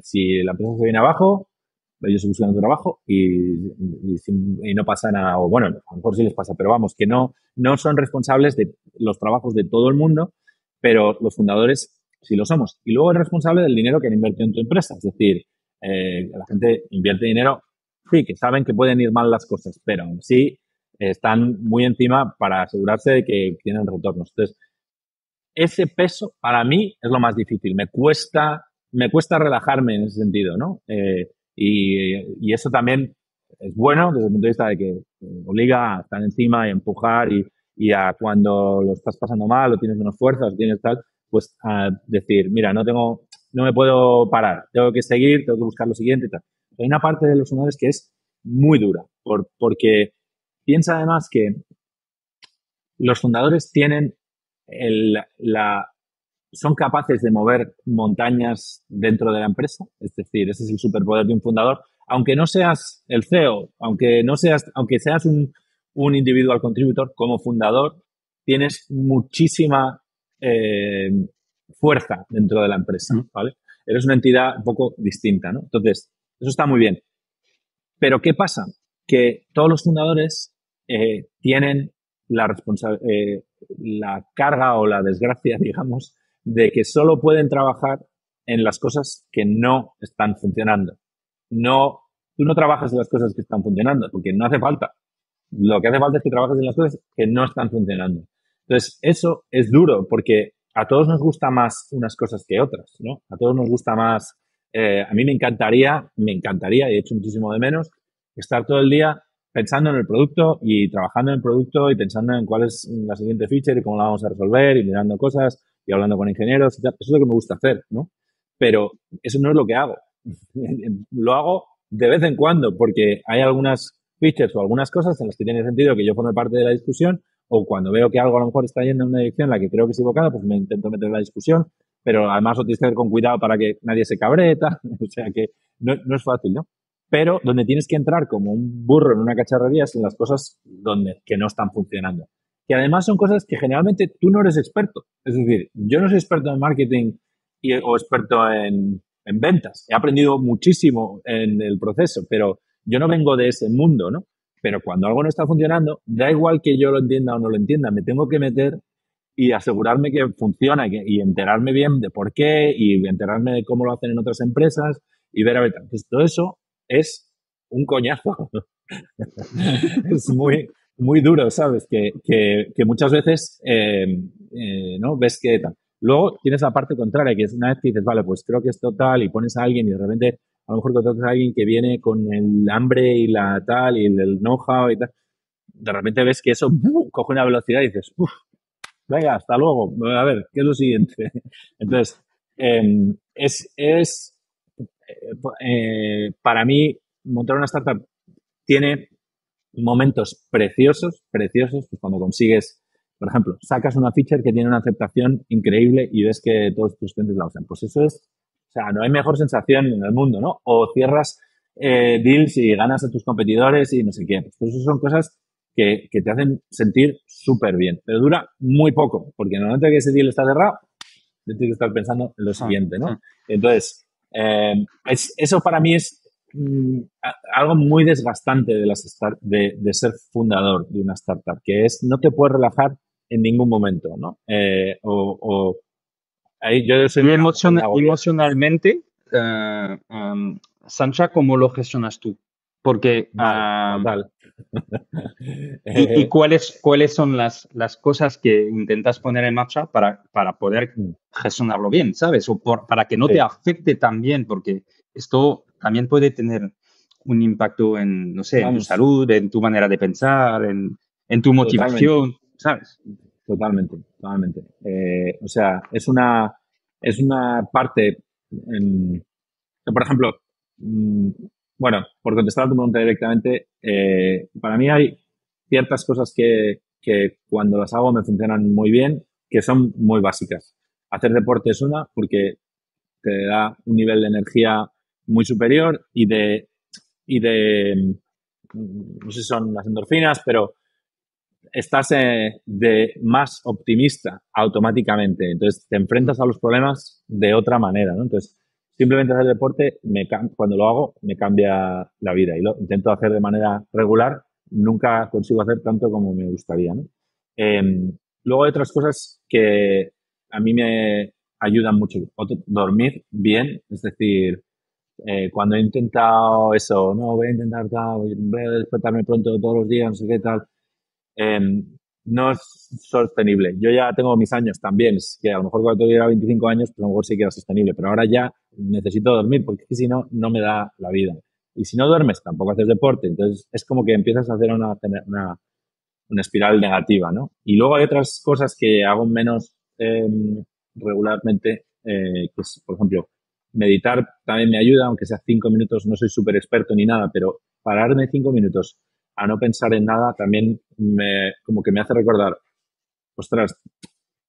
Si la empresa se viene abajo, ellos se buscan otro trabajo y no pasa nada. O bueno, a lo mejor sí les pasa, pero vamos, que no son responsables de los trabajos de todo el mundo, pero los fundadores sí lo somos. Y luego es responsable del dinero que han invertido en tu empresa. Es decir, la gente invierte dinero, sí, que saben que pueden ir mal las cosas, pero aún sí están muy encima para asegurarse de que tienen retornos. Entonces, ese peso para mí es lo más difícil. Me cuesta relajarme en ese sentido, ¿no? Y eso también es bueno desde el punto de vista de que obliga a estar encima y a empujar y a cuando lo estás pasando mal o tienes menos fuerzas o tienes tal, pues a decir, mira, no me puedo parar, tengo que seguir, tengo que buscar lo siguiente y tal. Hay una parte de los fundadores que es muy dura porque piensa además que los fundadores tienen son capaces de mover montañas dentro de la empresa, es decir, ese es el superpoder de un fundador, aunque no seas el CEO, aunque seas un individual contributor, como fundador tienes muchísima fuerza dentro de la empresa, ¿vale? Eres una entidad un poco distinta, ¿no? Entonces, eso está muy bien. Pero ¿qué pasa? Que todos los fundadores tienen la carga o la desgracia, digamos, de que solo pueden trabajar en las cosas que no están funcionando. Tú no trabajas en las cosas que están funcionando, porque no hace falta. Lo que hace falta es que trabajes en las cosas que no están funcionando. Entonces, eso es duro, porque a todos nos gusta más unas cosas que otras, ¿no? A todos nos gusta más. A mí me encantaría, y he hecho muchísimo de menos, estar todo el día pensando en el producto y trabajando en el producto y pensando en cuál es la siguiente feature y cómo la vamos a resolver y mirando cosas y hablando con ingenieros y tal. Eso es lo que me gusta hacer, ¿no? Pero eso no es lo que hago. Lo hago de vez en cuando porque hay algunas features o algunas cosas en las que tiene sentido que yo forme parte de la discusión o cuando veo que algo a lo mejor está yendo en una dirección en la que creo que es equivocada, pues me intento meter en la discusión, pero además lo tienes que hacer con cuidado para que nadie se cabree, tal. O sea que no es fácil, ¿no? Pero donde tienes que entrar como un burro en una cacharrería es en las cosas que no están funcionando. Que además son cosas que generalmente tú no eres experto. Es decir, yo no soy experto en marketing o experto en ventas. He aprendido muchísimo en el proceso, pero yo no vengo de ese mundo, ¿no? Pero cuando algo no está funcionando, da igual que yo lo entienda o no lo entienda, me tengo que meter y asegurarme que funciona y enterarme bien de por qué y enterarme de cómo lo hacen en otras empresas y ver a ver. Entonces, todo eso es un coñazo. Es muy duro, ¿sabes? Que muchas veces ¿no? Ves que tal. Luego tienes la parte contraria, que es una vez que dices, vale, pues creo que es total y pones a alguien y de repente a lo mejor contratas a alguien que viene con el hambre y la tal y el know-how y tal. De repente ves que eso coge una velocidad y dices, venga, hasta luego. A ver, ¿qué es lo siguiente? Entonces, es para mí, montar una startup tiene momentos preciosos, preciosos, pues cuando consigues, por ejemplo, sacas una feature que tiene una aceptación increíble y ves que todos tus clientes la usan. Pues eso es, o sea, no hay mejor sensación en el mundo, ¿no? O cierras deals y ganas a tus competidores y no sé qué. Pues eso son cosas que te hacen sentir súper bien, pero dura muy poco, porque en el momento que ese deal está cerrado, tienes que estar pensando en lo siguiente, ¿no? Entonces, eso para mí es algo muy desgastante de ser fundador de una startup, que es no te puedes relajar en ningún momento, ¿no? Ahí yo soy Y una persona agobiada. emocionalmente, Sancha, ¿cómo lo gestionas tú? Porque, Mal, fatal. y cuáles son las cosas que intentas poner en marcha para poder gestionarlo bien, ¿sabes? O para que no te Sí, afecte también, porque esto también puede tener un impacto en, no sé, en tu vamos, salud, en tu manera de pensar, en tu totalmente. motivación, ¿sabes? Totalmente, totalmente. O sea, es una parte, por ejemplo, mm, bueno, por contestar a tu pregunta directamente, para mí hay ciertas cosas que cuando las hago me funcionan muy bien, que son muy básicas. Hacer deporte es una, porque te da un nivel de energía muy superior no sé si son las endorfinas, pero estás de más optimista automáticamente. Entonces te enfrentas a los problemas de otra manera, ¿no? Entonces, simplemente hacer deporte, cuando lo hago, me cambia la vida y lo intento hacer de manera regular. Nunca consigo hacer tanto como me gustaría, ¿no? Eh, Luego hay otras cosas que a mí me ayudan mucho. Dormir bien, es decir, cuando he intentado eso, no, voy a intentar tal, voy a despertarme pronto todos los días, no sé qué tal, eh, no es sostenible. Yo ya tengo mis años también, es que a lo mejor cuando tuviera 25 años, pues a lo mejor sí que era sostenible, pero ahora ya necesito dormir porque si no, no me da la vida. Y si no duermes, tampoco haces deporte, entonces es como que empiezas a hacer una espiral negativa, ¿no? Y luego hay otras cosas que hago menos regularmente, que es, por ejemplo, meditar también me ayuda, aunque sea 5 minutos, no soy súper experto ni nada, pero pararme 5 minutos a no pensar en nada también como que me hace recordar, ostras,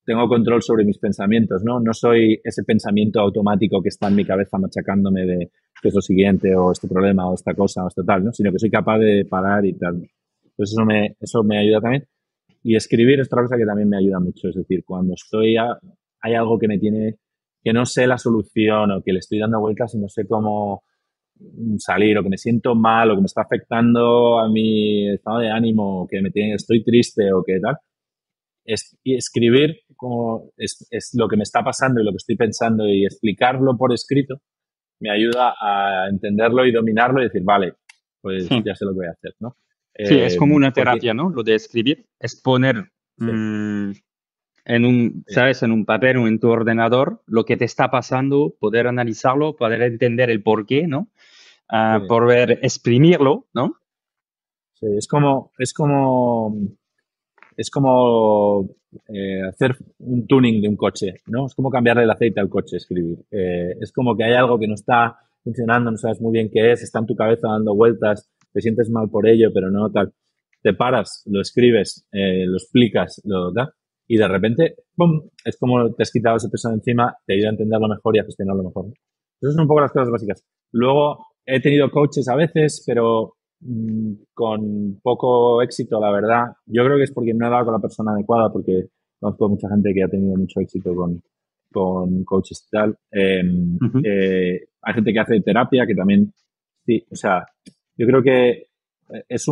tengo control sobre mis pensamientos, ¿no? No soy ese pensamiento automático que está en mi cabeza machacándome de qué es lo siguiente, o este problema, o esta cosa, o esto tal, ¿no? Sino que soy capaz de parar y tal. Entonces eso me ayuda también. Y escribir es otra cosa que también me ayuda mucho. Es decir, cuando hay algo que que no sé la solución o que le estoy dando vueltas y no sé cómo salir o que me siento mal o que me está afectando a mi estado de ánimo o que estoy triste o que tal, y escribir como es lo que me está pasando y lo que estoy pensando y explicarlo por escrito me ayuda a entenderlo y dominarlo y decir, vale, pues Sí. ya sé lo que voy a hacer, ¿no? Sí, es como una Porque, terapia, ¿no? Lo de escribir es poner sí, en un, sí, ¿sabes? En un papel o en tu ordenador lo que te está pasando, poder analizarlo, poder entender el por qué, ¿no? Sí. poder exprimirlo, ¿no? Sí, es como hacer un tuning de un coche, ¿no? Es como cambiarle el aceite al coche, escribir. Es como que hay algo que no está funcionando, no sabes muy bien qué es, está en tu cabeza dando vueltas, te sientes mal por ello, pero no tal. Te paras, lo escribes, lo explicas, lo da, y de repente, ¡pum! Es como te has quitado ese peso de encima, te ayuda a entenderlo mejor y a gestionarlo mejor, ¿no? Esas son un poco las cosas básicas. Luego, he tenido coaches a veces, pero con poco éxito, la verdad. Yo creo que es porque no he dado con la persona adecuada, porque conozco mucha gente que ha tenido mucho éxito con coaches y tal. Ujú. Hay gente que hace terapia, que también, sí, o sea, yo creo que es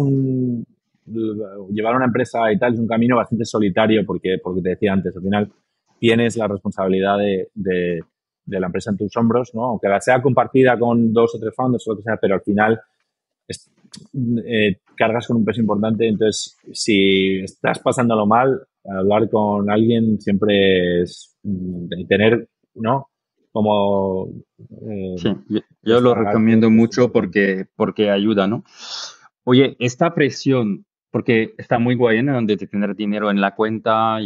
llevar una empresa y tal es un camino bastante solitario porque te decía antes, al final tienes la responsabilidad de la empresa en tus hombros, ¿no? Aunque la sea compartida con 2 o 3 fondos o lo que sea, pero al final es- cargas con un peso importante. Entonces, si estás pasándolo mal, hablar con alguien siempre es tener, ¿no? Como Sí, yo lo descargarte recomiendo es mucho importante. porque ayuda, ¿no? Oye, esta presión, porque está muy guay, ¿no? De tener dinero en la cuenta,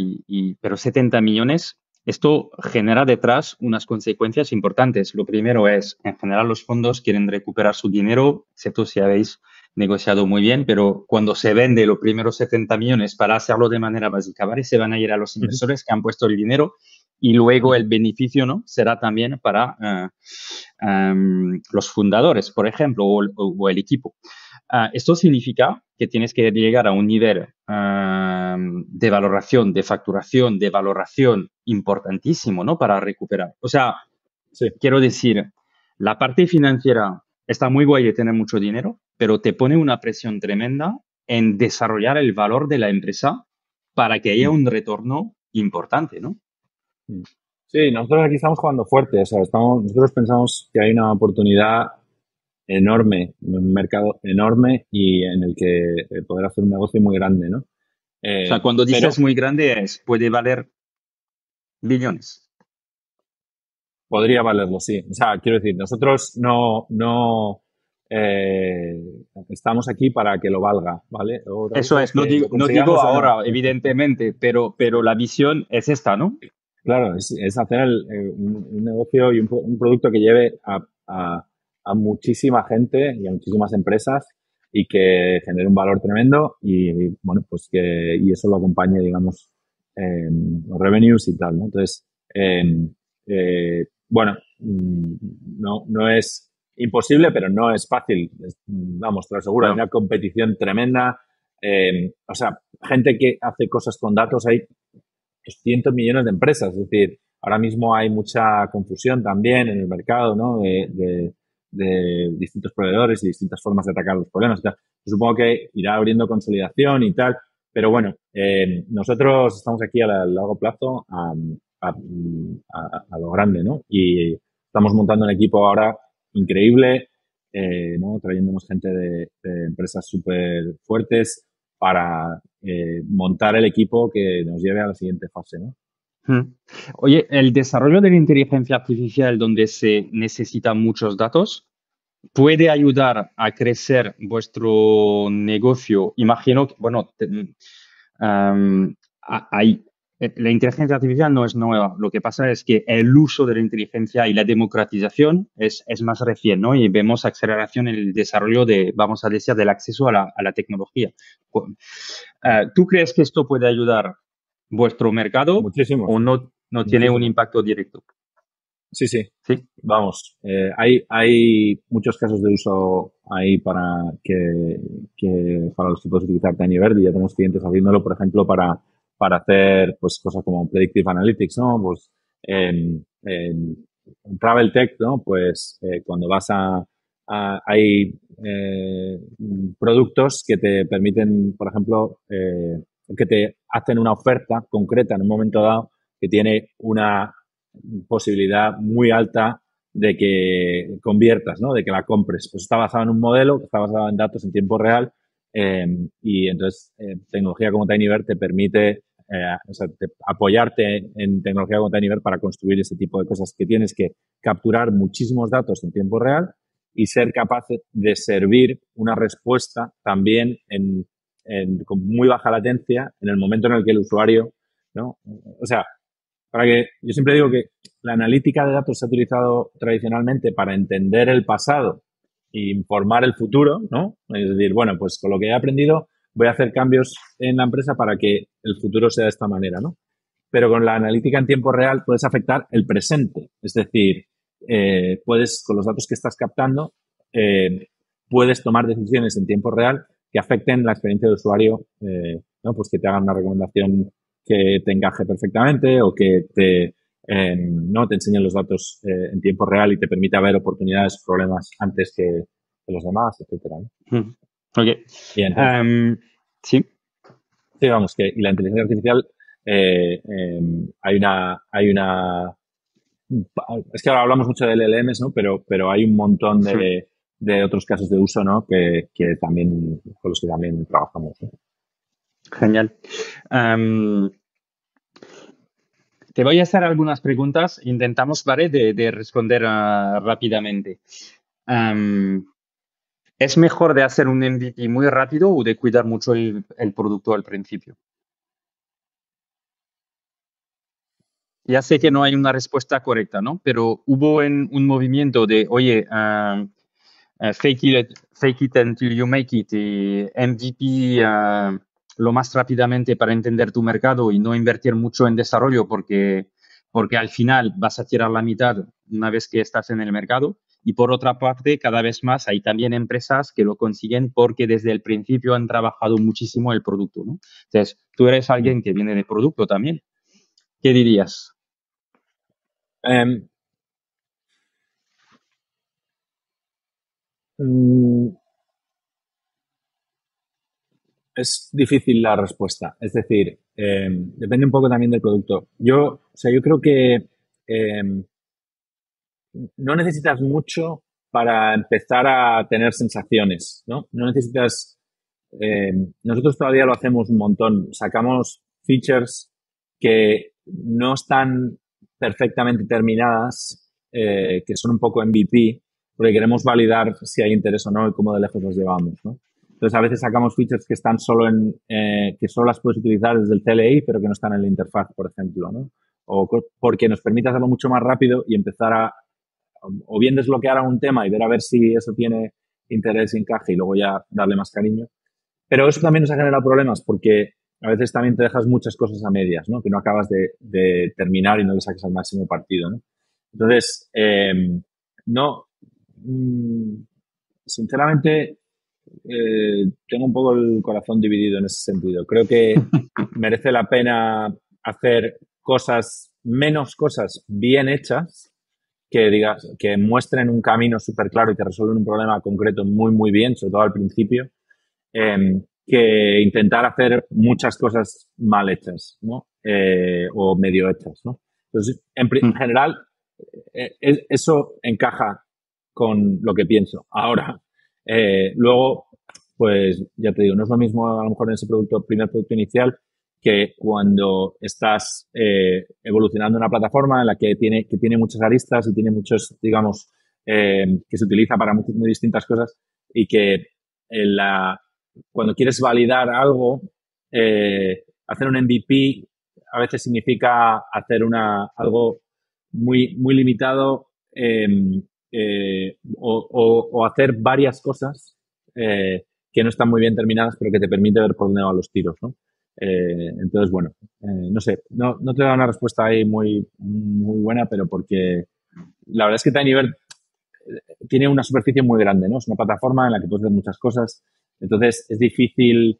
pero 70 millones, esto genera detrás unas consecuencias importantes. Lo primero es, en general, los fondos quieren recuperar su dinero, excepto si habéis negociado muy bien, pero cuando se vende los primeros 70 millones para hacerlo de manera básica, ¿vale? Se van a ir a los Ujú, inversores que han puesto el dinero y luego ujú, el beneficio, ¿no? Será también para los fundadores, por ejemplo, o el equipo. Esto significa que tienes que llegar a un nivel de valoración, de facturación, de valoración importantísimo, ¿no? Para recuperar. O sea, sí. quiero decir, la parte financiera está muy guay de tener mucho dinero, pero te pone una presión tremenda en desarrollar el valor de la empresa para que haya Mm, un retorno importante, ¿no? mm. Sí, nosotros aquí estamos jugando fuerte. O sea, nosotros pensamos que hay una oportunidad enorme, un mercado enorme y en el que poder hacer un negocio muy grande, ¿no? O sea, cuando dices Pero muy grande puede valer billones. podría valerlo, sí. O sea, quiero decir, nosotros no eh, estamos aquí para que lo valga, ¿vale? Otra Eso cosa es es, no que digo, lo no digo consigamos o no. ahora, evidentemente, pero la visión es esta, ¿no? Claro, es hacer un negocio y un producto que lleve a muchísima gente y a muchísimas empresas y que genere un valor tremendo y, bueno, pues y eso lo acompañe, digamos, los revenues y tal, ¿no? Entonces, bueno, no es imposible, pero no es fácil. Vamos, te lo aseguro, hay Claro. una competición tremenda. O sea, gente que hace cosas con datos, hay cientos millones de empresas. Es decir, ahora mismo hay mucha confusión también en el mercado, ¿no? De distintos proveedores y distintas formas de atacar los problemas. O sea, yo supongo que irá abriendo consolidación y tal, pero bueno, nosotros estamos aquí a largo plazo a lo grande, ¿no? Y estamos montando un equipo ahora increíble, ¿no? Trayéndonos gente de empresas súper fuertes para montar el equipo que nos lleve a la siguiente fase, ¿no? Hmm. Oye, el desarrollo de la inteligencia artificial donde se necesitan muchos datos puede ayudar a crecer vuestro negocio. Imagino que, bueno, hay, la inteligencia artificial no es nueva. Lo que pasa es que el uso de la inteligencia y la democratización es más reciente, ¿no? Y vemos aceleración en el desarrollo de, vamos a decir, del acceso a la tecnología. ¿Tú crees que esto puede ayudar vuestro mercado Muchísimo, o no tiene un muchísimo. impacto directo? Sí, sí. Sí. Vamos, hay muchos casos de uso ahí para los que puedes utilizar Tiny Verde. Ya tenemos clientes haciéndolo, por ejemplo, para hacer pues cosas como Predictive Analytics, ¿no? Pues en Travel Tech, ¿no? Pues cuando vas hay productos que te permiten, por ejemplo, que te hacen una oferta concreta en un momento dado que tiene una posibilidad muy alta de que conviertas, ¿no? De que la compres. Pues está basado en un modelo, está basado en datos en tiempo real y entonces tecnología como TinyBear te permite o sea, apoyarte en tecnología como TinyBear para construir ese tipo de cosas que tienes que capturar muchísimos datos en tiempo real y ser capaz de servir una respuesta también con muy baja latencia en el momento en el que el usuario, ¿no? O sea, yo siempre digo que la analítica de datos se ha utilizado tradicionalmente para entender el pasado e informar el futuro, ¿no? Es decir, bueno, pues con lo que he aprendido voy a hacer cambios en la empresa para que el futuro sea de esta manera, ¿no? Pero con la analítica en tiempo real puedes afectar el presente. Es decir, con los datos que estás captando, puedes tomar decisiones en tiempo real que afecten la experiencia de usuario, ¿no? Pues que te hagan una recomendación que te encaje perfectamente o que no te enseñen los datos en tiempo real y te permita ver oportunidades, problemas antes que los demás, etcétera, ¿no? Ok. Y entonces, Sí. sí, vamos, y la inteligencia artificial es que ahora hablamos mucho de LLMs, ¿no? Pero hay un montón de otros casos de uso, ¿no? Que también, con los que también trabajamos, ¿no? Genial. Te voy a hacer algunas preguntas. Intentamos, ¿vale? De responder rápidamente. ¿Es mejor de hacer un MVP muy rápido o de cuidar mucho el producto al principio? Ya sé que no hay una respuesta correcta, ¿no? Pero hubo un movimiento de, oye, fake it until you make it, y MVP lo más rápidamente para entender tu mercado y no invertir mucho en desarrollo porque al final vas a tirar la mitad una vez que estás en el mercado. Y por otra parte, cada vez más hay también empresas que lo consiguen porque desde el principio han trabajado muchísimo el producto, ¿no? Entonces, tú eres alguien que viene de producto también. ¿Qué dirías? Um, Es difícil la respuesta. Es decir, depende un poco también del producto. Yo creo que no necesitas mucho para empezar a tener sensaciones, ¿no? No necesitas. Nosotros todavía lo hacemos un montón. Sacamos features que no están perfectamente terminadas, que son un poco MVP, porque queremos validar si hay interés o no y cómo de lejos los llevamos, ¿no? Entonces, a veces sacamos features que están que solo las puedes utilizar desde el CLI, pero que no están en la interfaz, por ejemplo, ¿no? O porque nos permite hacerlo mucho más rápido y empezar o bien desbloquear a un tema y ver a ver si eso tiene interés y encaje y luego ya darle más cariño. Pero eso también nos ha generado problemas porque a veces también te dejas muchas cosas a medias, ¿no? Que no acabas de terminar y no le saques al máximo partido, ¿no? Entonces, no, sinceramente, tengo un poco el corazón dividido en ese sentido. Creo que merece la pena hacer menos cosas bien hechas, que muestren un camino súper claro y que resuelven un problema concreto muy, muy bien, sobre todo al principio, que intentar hacer muchas cosas mal hechas, ¿no? O medio hechas, ¿no? Entonces, en general, eso encaja con lo que pienso. Ahora, luego, pues ya te digo, no es lo mismo a lo mejor en ese primer producto inicial, que cuando estás evolucionando una plataforma en la que tiene muchas aristas y tiene muchos, digamos, que se utiliza para muy distintas cosas y que cuando quieres validar algo, hacer un MVP a veces significa hacer algo muy, muy limitado o hacer varias cosas que no están muy bien terminadas, pero que te permite ver por dónde van los tiros, ¿no? Entonces, bueno, no sé, no te da una respuesta ahí muy, muy buena, pero porque la verdad es que TinyBird tiene una superficie muy grande, ¿no? Es una plataforma en la que puedes ver muchas cosas, entonces es difícil,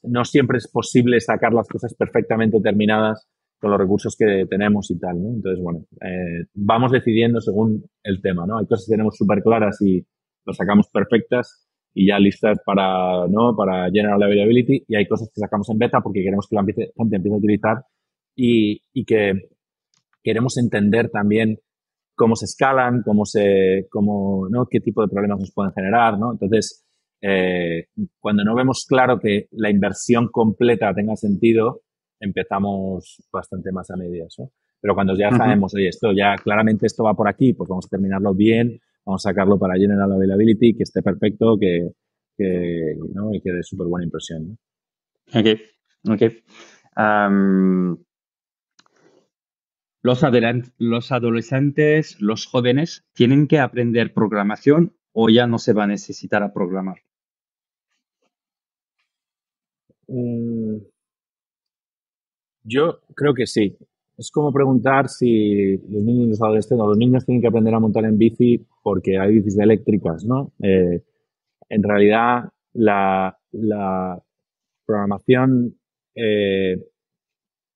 no siempre es posible sacar las cosas perfectamente terminadas con los recursos que tenemos y tal, ¿no? Entonces, bueno, vamos decidiendo según el tema, ¿no? Hay cosas que tenemos súper claras y las sacamos perfectas y ya listas para General Availability, y hay cosas que sacamos en beta porque queremos que la gente empiece a utilizar y que queremos entender también cómo se escalan, ¿no? Qué tipo de problemas nos pueden generar, ¿no? Entonces, cuando no vemos claro que la inversión completa tenga sentido, empezamos bastante más a medias, ¿no? Pero cuando ya sabemos, oye, claramente esto va por aquí, pues vamos a terminarlo bien, vamos a sacarlo para General Availability, que esté perfecto, ¿no? Y que dé súper buena impresión, ¿no? Ok, ok. Am, los adolescentes, los jóvenes, ¿tienen que aprender programación o ya no se va a necesitar a programar? Mm, Yo creo que sí. Es como preguntar si los niños y los adolescentes, o los niños tienen que aprender a montar en bici porque hay bicis eléctricas, ¿no? En realidad, la programación, eh,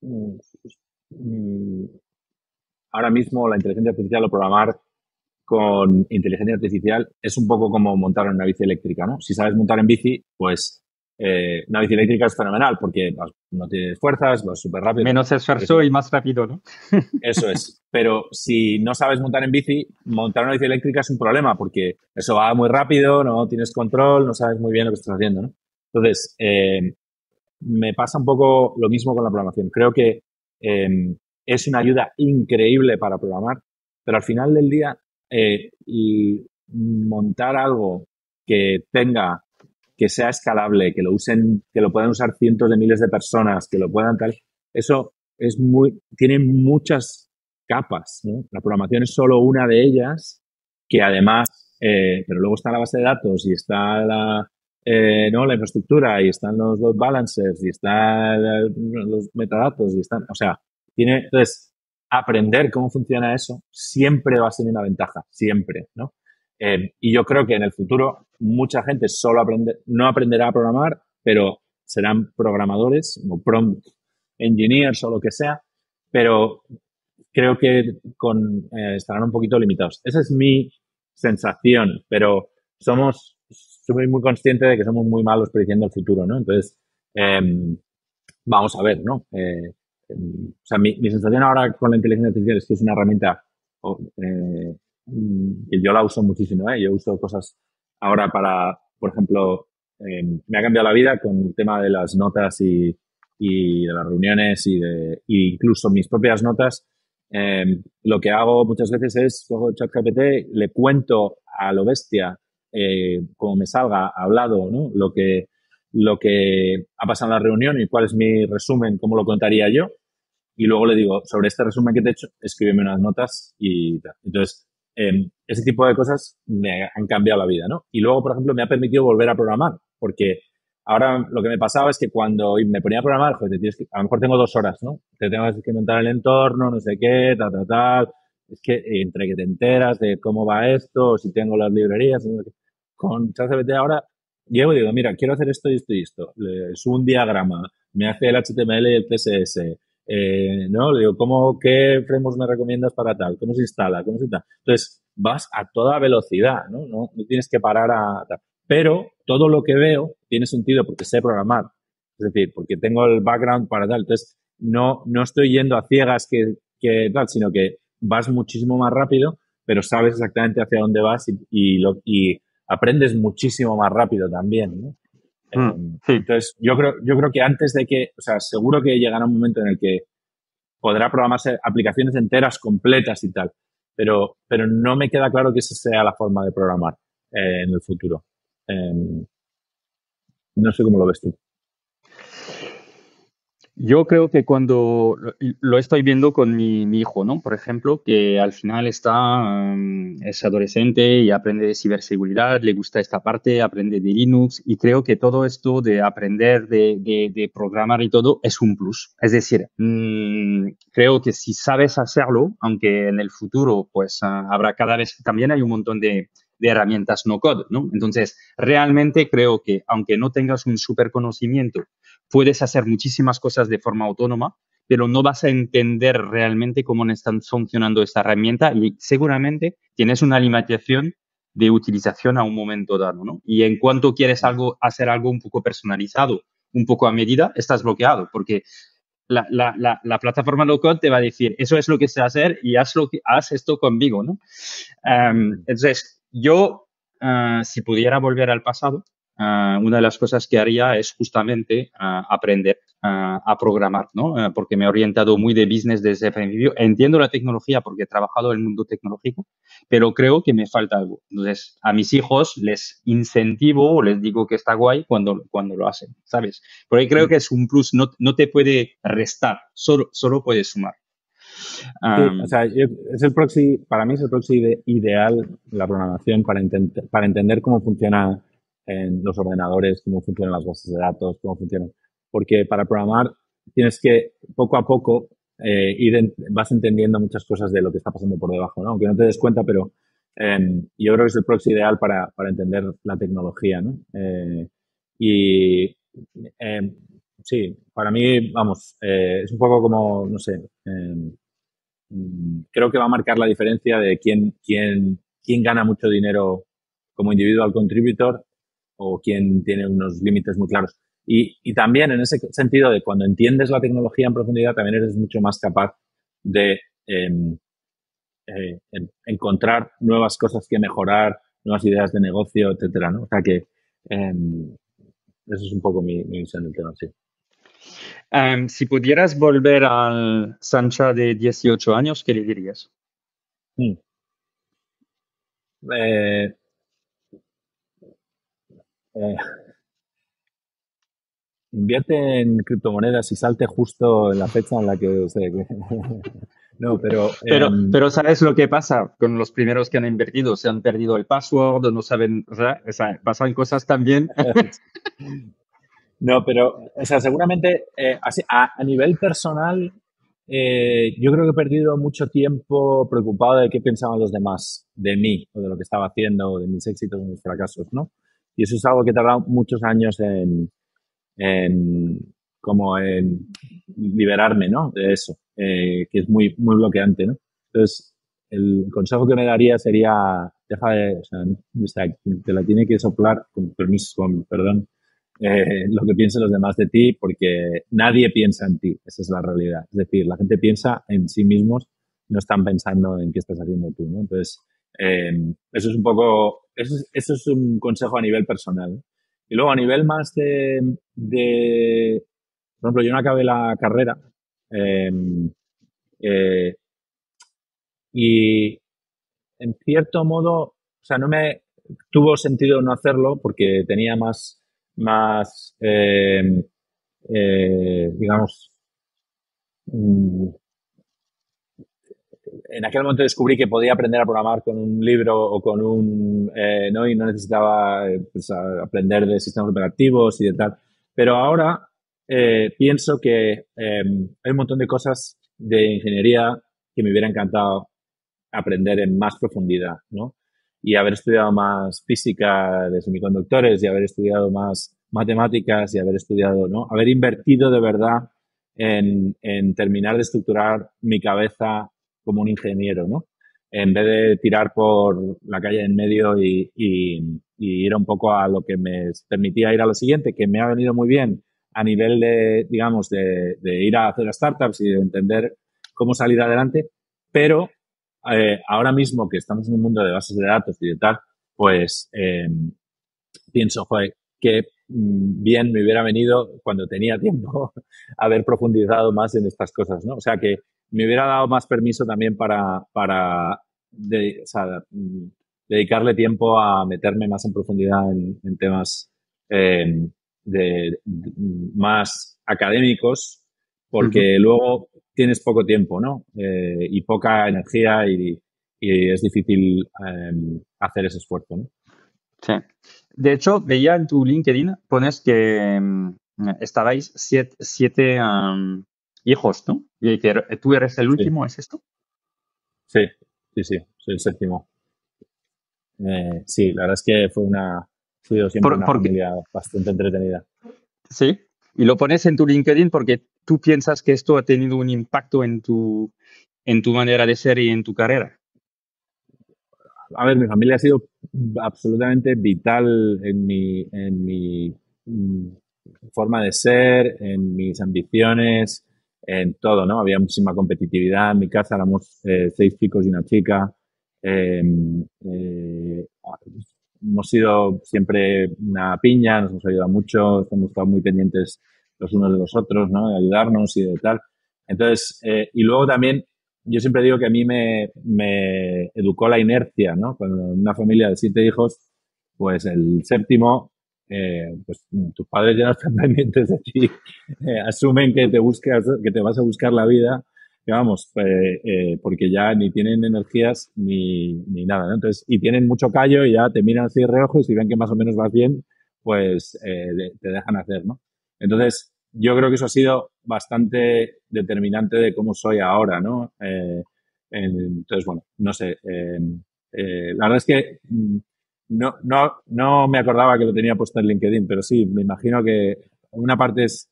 mm, mm, ahora mismo la inteligencia artificial o programar con inteligencia artificial es un poco como montar en una bici eléctrica, ¿no? Si sabes montar en bici, pues una bici eléctrica es fenomenal porque no tienes fuerzas, vas súper rápido. Menos Pero esfuerzo y más rápido, ¿no? eso es. Pero si no sabes montar en bici, montar una bici eléctrica es un problema porque eso va muy rápido, no tienes control, no sabes muy bien lo que estás haciendo, ¿no? Entonces, me pasa un poco lo mismo con la programación. Creo que es una ayuda increíble para programar, pero al final del día, y montar algo que tenga, que sea escalable, que lo usen, que lo puedan usar cientos de miles de personas, que lo puedan tal, eso tiene muchas capas, ¿no? La programación es solo una de ellas, que además, pero luego está la base de datos y está ¿no? La infraestructura y están los load balancers y están los metadatos y están, o sea, entonces, aprender cómo funciona eso siempre va a ser una ventaja, siempre, ¿no? Y yo creo que en el futuro mucha gente no aprenderá a programar, pero serán programadores o prompt engineers o lo que sea, pero creo que estarán un poquito limitados. Esa es mi sensación, pero soy muy consciente de que somos muy malos prediciendo el futuro, ¿no? Entonces, vamos a ver, ¿no? O sea, mi sensación ahora con la inteligencia artificial es que es una herramienta que yo la uso muchísimo, ¿eh? Yo uso cosas ahora por ejemplo, me ha cambiado la vida con el tema de las notas y de las reuniones y incluso mis propias notas. Lo que hago muchas veces es cojo ChatGPT, le cuento a lo bestia, como me salga hablado, ¿no? Lo que ha pasado en la reunión y cuál es mi resumen, cómo lo contaría yo. Y luego le digo, sobre este resumen que te he hecho, escríbeme unas notas y tal. Entonces, ese tipo de cosas me han cambiado la vida, ¿no? Y luego, por ejemplo, me ha permitido volver a programar, porque ahora lo que me pasaba es que cuando me ponía a programar, joder, a lo mejor tengo 2 horas, ¿no? Te tengo que montar el entorno, no sé qué, tal. Es que entre que te enteras de cómo va esto, si tengo las librerías, no sé qué. Con ChatGPT ahora llego y digo, mira, quiero hacer esto y esto y esto. Le subo un diagrama, me hace el HTML y el CSS, ¿no? Le digo, qué frameworks me recomiendas para tal? ¿Cómo se instala? ¿Cómo se instala? Entonces, vas a toda velocidad, ¿no? No tienes que parar a tal. Pero todo lo que veo tiene sentido porque sé programar. Es decir, porque tengo el background para tal. Entonces, no estoy yendo a ciegas que tal, sino que vas muchísimo más rápido, pero sabes exactamente hacia dónde vas y aprendes muchísimo más rápido también, ¿no? Sí. Entonces, yo creo que antes de o sea, seguro que llegará un momento en el que podrá programarse aplicaciones enteras, completas y tal, pero no me queda claro que esa sea la forma de programar en el futuro. No sé cómo lo ves tú. Yo creo que cuando lo estoy viendo con mi hijo, ¿no? Por ejemplo, que al final es adolescente y aprende de ciberseguridad, le gusta esta parte, aprende de Linux y creo que todo esto de aprender de programar y todo es un plus. Es decir, creo que si sabes hacerlo, aunque en el futuro pues habrá cada vez, también hay un montón de herramientas no code, ¿no? Entonces, realmente creo que aunque no tengas un súper conocimiento, puedes hacer muchísimas cosas de forma autónoma, pero no vas a entender realmente cómo están funcionando esta herramienta y seguramente tienes una limitación de utilización a un momento dado, ¿no? Y en cuanto quieres hacer algo un poco personalizado, un poco a medida, estás bloqueado porque la plataforma low code te va a decir, eso es lo que sé hacer y haz esto conmigo, ¿no? Entonces, yo, si pudiera volver al pasado, una de las cosas que haría es justamente aprender a programar, ¿no? Porque me he orientado muy de business desde el principio. Entiendo la tecnología porque he trabajado en el mundo tecnológico, pero creo que me falta algo. Entonces, a mis hijos les incentivo o les digo que está guay cuando lo hacen, ¿sabes? Porque creo que es un plus, no te puede restar, solo puede sumar. Sí, o sea, es el proxy, para mí es el proxy ideal la programación para entender cómo funciona en los ordenadores, cómo funcionan las bases de datos, cómo funcionan. Porque para programar tienes que poco a poco vas entendiendo muchas cosas de lo que está pasando por debajo, ¿no? Aunque no te des cuenta, pero yo creo que es el proxy ideal para entender la tecnología, ¿no? Y eh, sí, para mí, vamos, es un poco como, no sé, creo que va a marcar la diferencia de quién gana mucho dinero como individual contributor o quién tiene unos límites muy claros. Y también en ese sentido de cuando entiendes la tecnología en profundidad, también eres mucho más capaz de encontrar nuevas cosas que mejorar, nuevas ideas de negocio, etcétera, ¿no? O sea que eso es un poco mi visión del tema, sí. Si pudieras volver al Sancha de 18 años, ¿qué le dirías? Mm. Eh, eh, Invierte en criptomonedas y salte justo en la fecha en la que se... No, pero... Pero ¿sabes lo que pasa con los primeros que han invertido? Se han perdido el password, no saben, o sea, pasan cosas también. No, pero, o sea, seguramente a nivel personal, yo creo que he perdido mucho tiempo preocupado de qué pensaban los demás de mí, o de lo que estaba haciendo, o de mis éxitos o mis fracasos, ¿no? Y eso es algo que he tardado muchos años en, como en liberarme, ¿no? De eso, que es muy, muy bloqueante, ¿no? Entonces, el consejo que me daría sería, deja de, o sea, te la tiene que soplar, con permiso, con perdón, lo que piensen los demás de ti, porque nadie piensa en ti, esa es la realidad. Es decir, la gente piensa en sí mismos, no están pensando en qué estás haciendo tú, ¿no? Entonces, eso es un poco, eso es un consejo a nivel personal. Y luego a nivel más por ejemplo, yo no acabé la carrera eh, eh, y en cierto modo, o sea, no me tuvo sentido no hacerlo porque tenía más digamos, mm, en aquel momento descubrí que podía aprender a programar con un libro o con ¿no? Y no necesitaba pues, aprender de sistemas operativos y de tal. Pero ahora pienso que hay un montón de cosas de ingeniería que me hubiera encantado aprender en más profundidad, ¿no? Y haber estudiado más física de semiconductores y haber estudiado más matemáticas y haber estudiado, ¿no? Haber invertido de verdad en terminar de estructurar mi cabeza como un ingeniero, ¿no? En vez de tirar por la calle en medio y ir un poco a lo que me permitía ir a lo siguiente, que me ha venido muy bien a nivel de, digamos, de ir a hacer startups y de entender cómo salir adelante, pero ahora mismo que estamos en un mundo de bases de datos y de tal, pues pienso, joder, que bien me hubiera venido cuando tenía tiempo haber profundizado más en estas cosas, ¿no? O sea, que me hubiera dado más permiso también o sea, dedicarle tiempo a meterme más en profundidad en temas eh, más académicos, Ujú. porque luego tienes poco tiempo, ¿no? Y poca energía y es difícil hacer ese esfuerzo, ¿no? Sí. De hecho, veía en tu LinkedIn, pones que estabais siete hijos, ¿no? Y que tú eres el Sí, último, ¿es esto? sí, sí, soy el séptimo. Sí, la verdad es que ha sido siempre una Porque, familia bastante entretenida. sí. Y lo pones en tu LinkedIn porque tú piensas que esto ha tenido un impacto en tu manera de ser y en tu carrera. A ver, mi familia ha sido absolutamente vital en mi mm, forma de ser, en mis ambiciones, en todo, ¿no? Había muchísima competitividad en mi casa, éramos 6 chicos y una chica. Eh, eh, hemos sido siempre una piña, nos hemos ayudado mucho, hemos estado muy pendientes los unos de los otros, ¿no? De ayudarnos y de tal. Entonces, y luego también, yo siempre digo que a mí me educó la inercia, ¿no? Cuando en una familia de 7 hijos, pues el séptimo, pues tus padres ya no están pendientes de ti, asumen que te vas a buscar la vida, que vamos, porque ya ni tienen energías ni nada, ¿no? Entonces, y tienen mucho callo y ya te miran así de reojo y si ven que más o menos vas bien, pues te dejan hacer, ¿no? Entonces, yo creo que eso ha sido bastante determinante de cómo soy ahora, ¿no? Entonces, bueno, no sé. La verdad es que no me acordaba que lo tenía puesto en LinkedIn, pero sí, me imagino que una parte es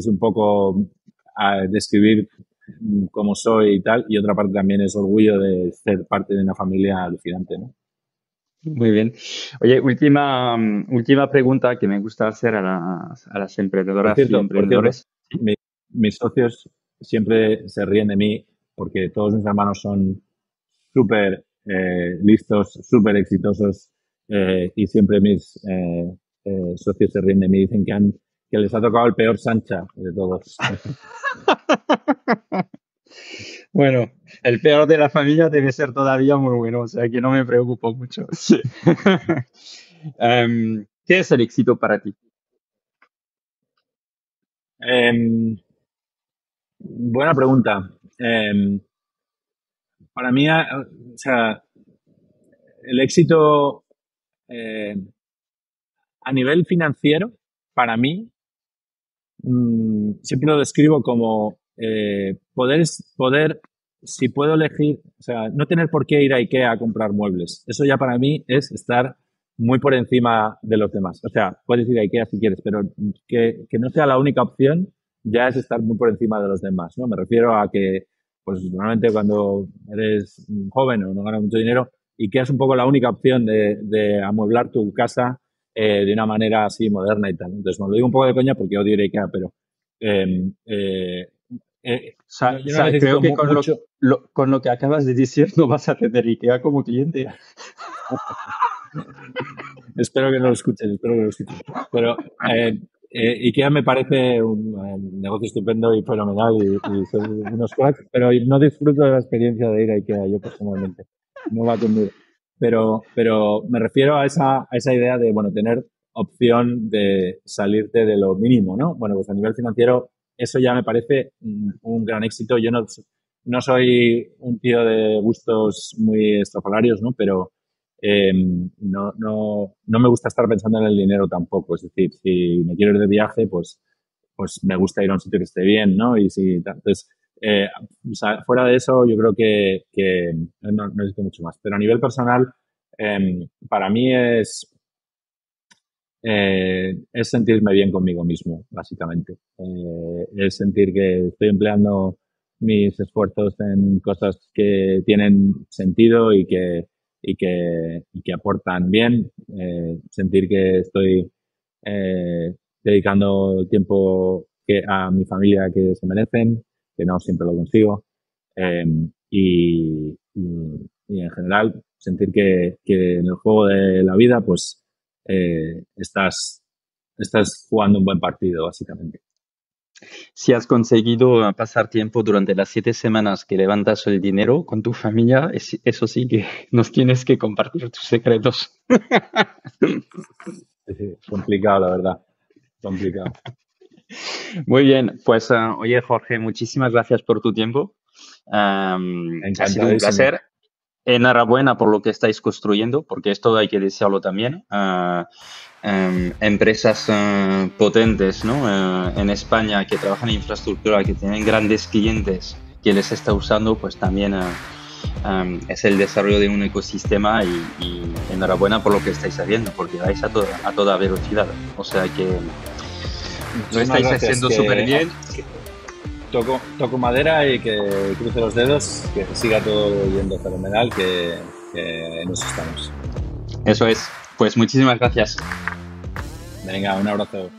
un poco describir cómo soy y tal, y otra parte también es orgullo de ser parte de una familia alucinante, ¿no? Muy bien. Oye, última pregunta que me gusta hacer a las emprendedoras y Por cierto, emprendedores. ¿Sí? mis socios siempre se ríen de mí porque todos mis hermanos son súper listos, súper exitosos y siempre mis socios se ríen de mí y dicen que les ha tocado el peor Sancha de todos. Bueno, el peor de la familia debe ser todavía muy bueno, o sea que no me preocupo mucho. Sí. ¿Qué es el éxito para ti? Buena pregunta. Para mí, o sea, el éxito eh, a nivel financiero, para mí, siempre lo describo como poder, si puedo elegir, o sea, no tener por qué ir a IKEA a comprar muebles. Eso ya para mí es estar muy por encima de los demás. O sea, puedes ir a IKEA si quieres, pero que no sea la única opción ya es estar muy por encima de los demás, ¿no? Me refiero a que, pues normalmente cuando eres joven o no ganas mucho dinero, IKEA es un poco la única opción de amueblar tu casa de una manera así moderna y tal. Entonces, bueno, lo digo un poco de coña porque odio ir a IKEA, pero yo no Creo necesito que mucho. con lo que acabas de decir no vas a tener IKEA como cliente. Espero que no lo escuchen, espero que no lo escuchen. Pero IKEA me parece un negocio estupendo y fenomenal y son unos cracks, pero no disfruto de la experiencia de ir a IKEA yo personalmente. No va conmigo. Pero me refiero a esa idea de, bueno, tener opción de salirte de lo mínimo, ¿no? Bueno, pues a nivel financiero eso ya me parece un gran éxito. Yo no soy un tío de gustos muy estrafalarios, ¿no? Pero no me gusta estar pensando en el dinero tampoco. Es decir, si me quiero ir de viaje, pues me gusta ir a un sitio que esté bien, ¿no? Y si, entonces, o sea, fuera de eso, yo creo que no necesito mucho más. Pero a nivel personal, para mí es sentirme bien conmigo mismo, básicamente. Es sentir que estoy empleando mis esfuerzos en cosas que tienen sentido y que aportan bien. Sentir que estoy dedicando el tiempo a mi familia que se merecen, que no siempre lo consigo. Eh, y en general, sentir que en el juego de la vida, pues estás jugando un buen partido, básicamente. Si has conseguido pasar tiempo durante las 7 semanas que levantas el dinero con tu familia, eso sí que nos tienes que compartir tus secretos. Sí, complicado, la verdad. Complicado. Muy bien, pues oye Jorge, muchísimas gracias por tu tiempo. Ha sido un Encantadísimo. placer. Enhorabuena por lo que estáis construyendo, porque esto hay que desearlo también. Empresas potentes, ¿no? En España que trabajan en infraestructura, que tienen grandes clientes que les está usando, pues también es el desarrollo de un ecosistema y enhorabuena por lo que estáis haciendo, porque vais a toda velocidad. O sea que lo estáis haciendo súper bien. Toco madera y que cruce los dedos, que siga todo yendo fenomenal, que nos estamos. Eso es. Pues muchísimas gracias. Venga, un abrazo.